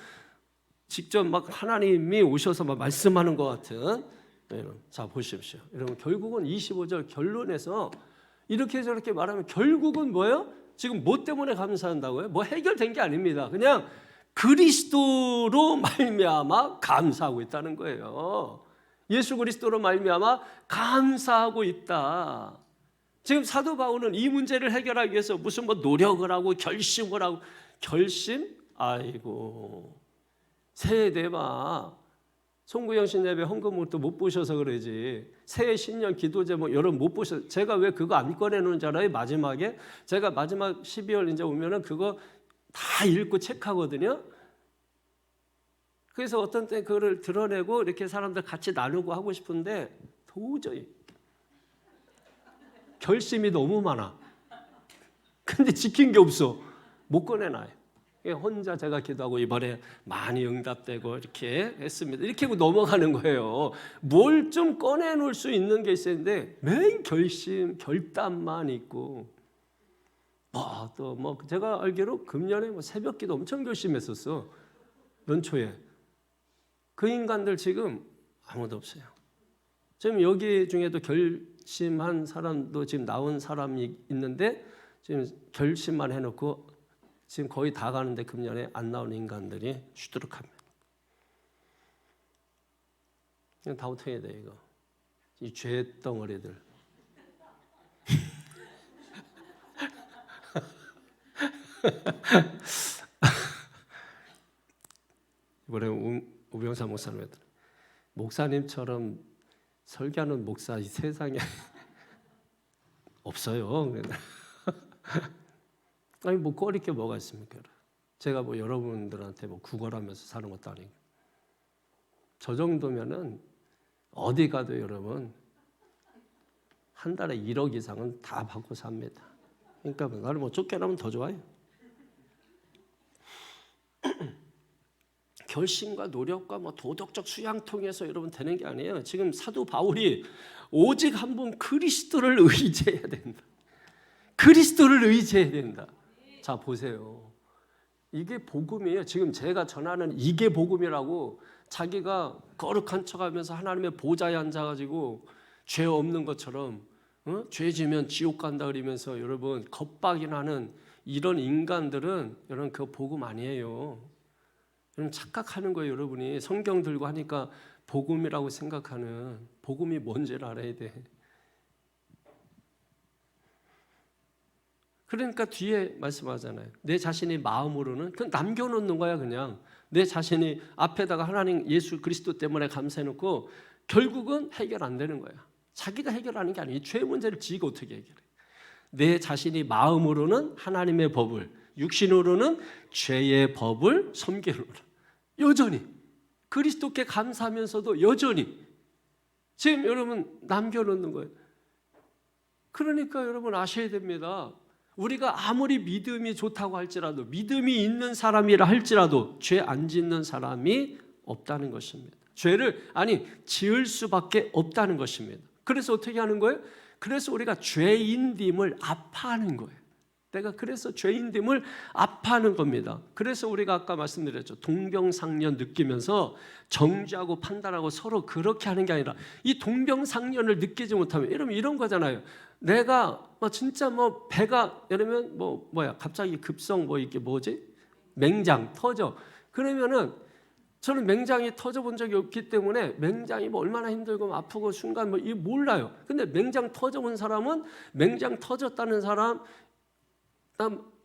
직접 막 하나님이 오셔서 막 말씀하는 것 같은. 자, 보십시오. 여러분 결국은 25절 결론에서 이렇게 저렇게 말하면 결국은 뭐예요? 지금 뭐 때문에 감사한다고요? 뭐 해결된 게 아닙니다. 그냥 그리스도로 말미암아 감사하고 있다는 거예요. 예수 그리스도로 말미암아 감사하고 있다. 지금 사도 바울은 이 문제를 해결하기 위해서 무슨 뭐 노력을 하고 결심을 하고 결심? 아이고 세대마 송구영 신예배 헌금을 못 보셔서 그러지. 새해 신년 기도 제목 여러분 못 보셔서 제가 왜 그거 안 꺼내놓은 줄 알아요? 마지막에 제가 마지막 12월 이제 오면은 그거 다 읽고 체크하거든요. 그래서 어떤 때 그거를 드러내고 이렇게 사람들 같이 나누고 하고 싶은데 도저히 결심이 너무 많아. 근데 지킨 게 없어. 못 꺼내놔요. 혼자 제가 기도하고 이번에 많이 응답되고 이렇게 했습니다. 이렇게 하고 넘어가는 거예요. 뭘 좀 꺼내놓을 수 있는 게 있었는데 맨 결심, 결단만 있고 또 뭐 제가 알기로 금년에 뭐 새벽기도 엄청 결심했었어. 연초에. 그 인간들 지금 아무도 없어요. 지금 여기 중에도 결심한 사람도 지금 나온 사람이 있는데 지금 결심만 해놓고 지금 거의 다 가는데 금년에 안 나온 인간들이 수두룩합니다. 이건 다 어떻게 해야 돼 이거? 이 죄덩어리들. 이번에 우병사 목사님한테 목사님처럼 설교하는 목사 이 세상에 없어요. 아니 뭐 꺼릴 게 뭐가 있습니까? 제가 뭐 여러분들한테 뭐 구걸하면서 사는 것도 아니고 저 정도면은 어디 가도 여러분 한 달에 1억 이상은 다 받고 삽니다. 그러니까 나를 뭐 쫓겨나면 더 좋아요. 결심과 노력과 뭐 도덕적 수양 통해서 여러분 되는 게 아니에요. 지금 사도 바울이 오직 한 분 그리스도를 의지해야 된다. 그리스도를 의지해야 된다. 자 보세요. 이게 복음이에요. 지금 제가 전하는 이게 복음이라고 자기가 거룩한 척하면서 하나님의 보좌에 앉아가지고 죄 없는 것처럼 죄 지면 지옥 간다 그러면서 여러분 겁박이나는 이런 인간들은 여러분 그 복음 아니에요. 여러분 착각하는 거예요. 여러분이 성경 들고 하니까 복음이라고 생각하는 복음이 뭔지를 알아야 돼. 그러니까 뒤에 말씀하잖아요. 내 자신이 마음으로는 그냥 남겨놓는 거야. 그냥 내 자신이 앞에다가 하나님 예수 그리스도 때문에 감사해놓고 결국은 해결 안 되는 거야. 자기가 해결하는 게 아니에요. 죄 문제를 지가 어떻게 해결해. 내 자신이 마음으로는 하나님의 법을 육신으로는 죄의 법을 섬기노라. 여전히 그리스도께 감사하면서도 여전히 지금 여러분 남겨놓는 거예요. 그러니까 여러분 아셔야 됩니다. 우리가 아무리 믿음이 좋다고 할지라도 믿음이 있는 사람이라 할지라도 죄 안 짓는 사람이 없다는 것입니다. 죄를 지을 수밖에 없다는 것입니다. 그래서 어떻게 하는 거예요? 그래서 우리가 죄인됨을 아파하는 거예요. 내가 그래서 죄인됨을 아파하는 겁니다. 그래서 우리가 아까 말씀드렸죠. 동병상련 느끼면서 정죄하고 판단하고 서로 그렇게 하는 게 아니라 이 동병상련을 느끼지 못하면 여러분 이런 거잖아요. 내가 진짜 배가 예를 들면 갑자기 급성 이게 뭐지? 맹장 터져. 그러면은 저는 맹장이 터져 본 적이 없기 때문에 맹장이 얼마나 힘들고 아프고 순간 이 몰라요. 근데 맹장 터져 본 사람은 맹장 터졌다는 사람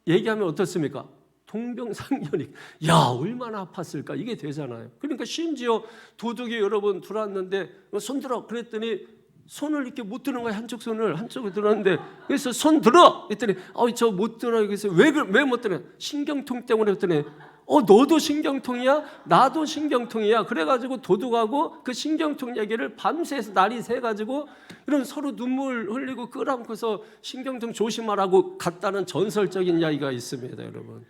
얘기하면 어떻습니까? 동병상련이 야 얼마나 아팠을까 이게 되잖아요. 그러니까 심지어 도둑이 여러분 들어왔는데 손 들어 그랬더니 손을 이렇게 못 드는 거예요. 한쪽 손을 한쪽에 들었는데 그래서 손 들어 했더니 저 못 들어. 그래서 왜 못 들어? 신경통 때문에 했더니 너도 신경통이야? 나도 신경통이야. 그래가지고 도둑하고 그 신경통 얘기를 밤새서 날이 새가지고 이런 서로 눈물 흘리고 끌어안고서 신경통 조심하라고 갔다는 전설적인 이야기가 있습니다, 여러분.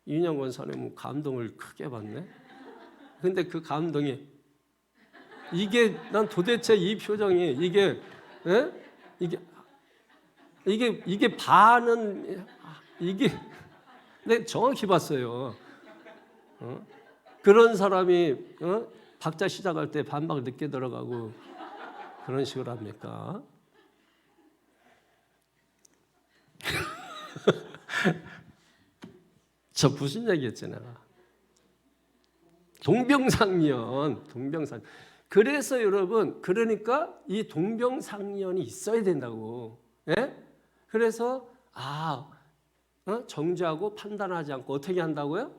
이인영 권사님은 감동을 크게 받네. 근데 그 감동이 난 도대체 이 표정이 이게 반은 네, 정확히 봤어요. 그런 사람이 박자 시작할 때 반박 늦게 들어가고 그런 식으로 합니까? 저 무슨 얘기했잖아. 동병상련. 그래서 여러분, 그러니까 이 동병상련이 있어야 된다고. 예? 그래서 정죄하고 판단하지 않고 어떻게 한다고요?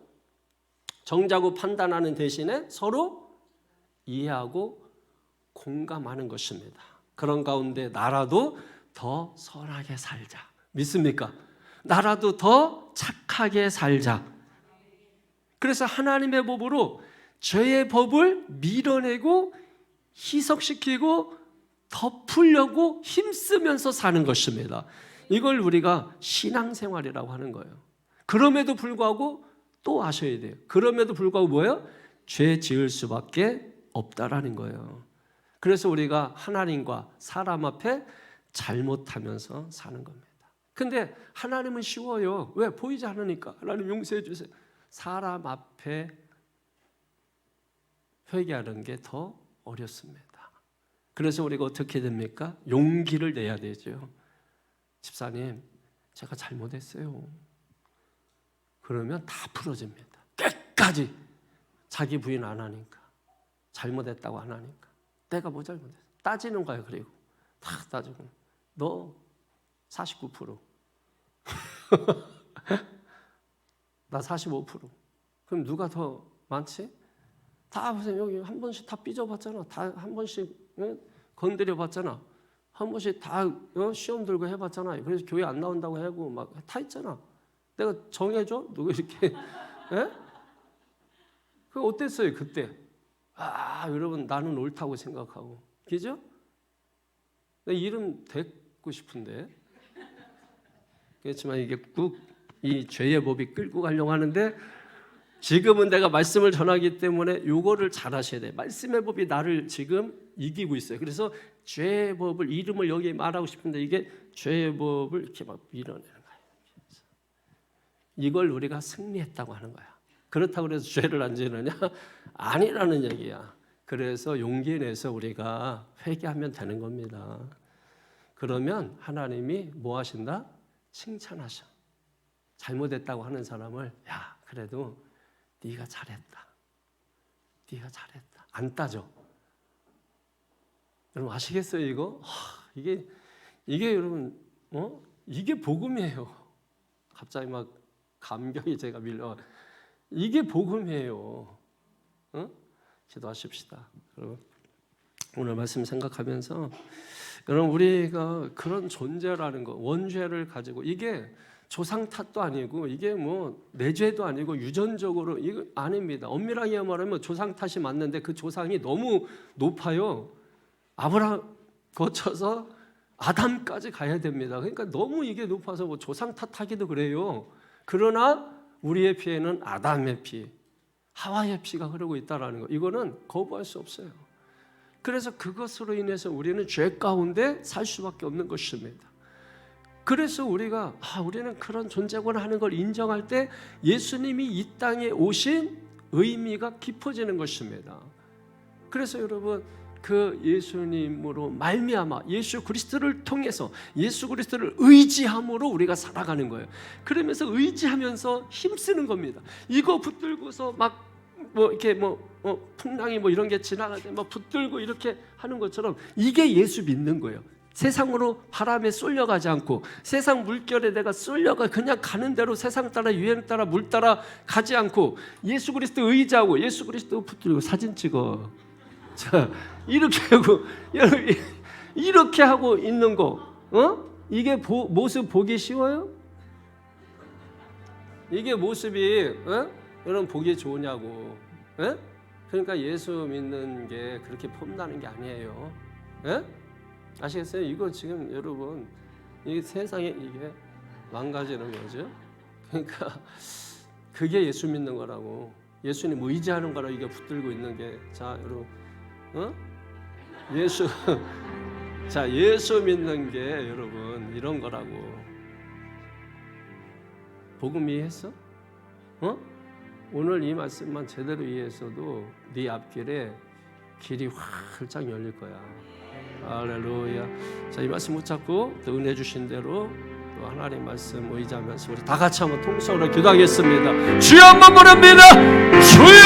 정죄하고 판단하는 대신에 서로 이해하고 공감하는 것입니다. 그런 가운데 나라도 더 선하게 살자. 믿습니까? 나라도 더 착하게 살자. 그래서 하나님의 법으로 죄의 법을 밀어내고 희석시키고 덮으려고 힘쓰면서 사는 것입니다. 이걸 우리가 신앙생활이라고 하는 거예요. 그럼에도 불구하고 또 아셔야 돼요. 그럼에도 불구하고 뭐예요? 죄 지을 수밖에 없다라는 거예요. 그래서 우리가 하나님과 사람 앞에 잘못하면서 사는 겁니다. 근데 하나님은 쉬워요. 왜? 보이지 않으니까. 하나님 용서해 주세요. 사람 앞에 회개하는 게 더 어렵습니다. 그래서 우리가 어떻게 됩니까? 용기를 내야 되죠. 집사님, 제가 잘못했어요. 그러면 다 풀어집니다. 끝까지 자기 부인 안 하니까, 잘못했다고 안 하니까, 내가 뭐 잘못했어? 따지는 거야. 그리고 다 따지고 너 49%, 나 45%. 그럼 누가 더 많지? 다 보세요. 여기 한 번씩 다 삐져봤잖아. 다 한 번씩 건드려봤잖아. 한 번씩 다 시험 들고 해봤잖아요. 그래서 교회 안 나온다고 하고 막 다 있잖아. 내가 정해줘? 누구 이렇게? 예? 그 어땠어요 그때? 여러분 나는 옳다고 생각하고, 그죠? 내 이름 대고 싶은데. 그렇지만 이게 꾹 이 죄의 법이 끌고 가려고 하는데 지금은 내가 말씀을 전하기 때문에 이거를 잘 하셔야 돼. 말씀의 법이 나를 지금 이기고 있어요. 그래서 죄의 법을 이름을 여기 말하고 싶은데 이게 죄의 법을 이렇게 막 밀어내는 거예요. 이걸 우리가 승리했다고 하는 거야. 그렇다고 해서 죄를 안 지느냐? 아니라는 얘기야. 그래서 용기 내서 우리가 회개하면 되는 겁니다. 그러면 하나님이 뭐 하신다? 칭찬하셔. 잘못했다고 하는 사람을 야 그래도 네가 잘했다. 네가 잘했다. 안 따져. 여러분 아시겠어요 이거? 이게 여러분 이게 복음이에요. 갑자기 막 감격이 제가 밀려. 이게 복음이에요. 기도하십시다. 여러분 오늘 말씀 생각하면서 여러분 우리가 그런 존재라는 거, 원죄를 가지고 이게 조상 탓도 아니고 이게 뭐 내 죄도 아니고 유전적으로 이거 아닙니다. 엄밀하게 말하면 조상 탓이 맞는데 그 조상이 너무 높아요. 아브라함 거쳐서 아담까지 가야 됩니다. 그러니까 너무 이게 높아서 뭐 조상 탓하기도 그래요. 그러나 우리의 피에는 아담의 피, 하와의 피가 흐르고 있다라는 거. 이거는 거부할 수 없어요. 그래서 그것으로 인해서 우리는 죄 가운데 살 수밖에 없는 것입니다. 그래서 우리는 그런 존재구나 하는 걸 인정할 때 예수님이 이 땅에 오신 의미가 깊어지는 것입니다. 그래서 여러분, 그 예수님으로 말미암아 예수 그리스도를 통해서 예수 그리스도를 의지함으로 우리가 살아가는 거예요. 그러면서 의지하면서 힘쓰는 겁니다. 이거 붙들고서 이렇게 풍랑이 이런 게 지나갈 때 붙들고 이렇게 하는 것처럼 이게 예수 믿는 거예요. 세상으로 바람에 쏠려가지 않고 세상 물결에 내가 쏠려가 그냥 가는 대로 세상 따라 유행 따라 물 따라 가지 않고 예수 그리스도 의지하고 예수 그리스도 붙들고 사진 찍어. 자, 이렇게 하고 있는 거, 이게 모습 보기 쉬워요? 이게 모습이 여러분 보기 좋으냐고? 그러니까 예수 믿는 게 그렇게 폼나는 게 아니에요. 아시겠어요? 이거 지금 여러분 이 세상에 이게 망가지는 거죠. 그러니까 그게 예수 믿는 거라고. 예수님 의지하는 거라 이게 붙들고 있는 게. 자, 여러분, 예수 믿는 게 여러분 이런 거라고. 복음 이해했어? 오늘 이 말씀만 제대로 이해했어도 네 앞길에 길이 활짝 열릴 거야. 할렐루야. 자, 이 말씀 붙잡고 또 은혜 주신 대로 또 하나님 말씀 의지하면서 우리 다 같이 한번 통성으로 기도하겠습니다. 주여 한번 부릅니다. 주여!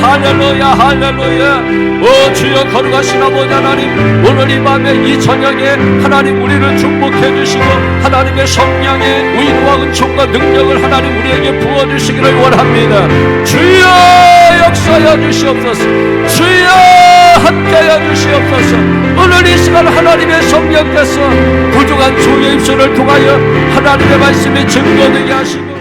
할렐루야, 할렐루야. 주여, 거룩하신 아버지 하나님, 오늘 이 밤에 이 저녁에 하나님 우리를 축복해 주시고 하나님의 성령의 위로와 은총과 능력을 하나님 우리에게 부어주시기를 원합니다. 주여, 역사하여 주시옵소서. 주여, 함께하여 주시옵소서. 오늘 이 시간 하나님의 성령께서 부족한 주의 입술을 통하여 하나님의 말씀이 증거되게 하시고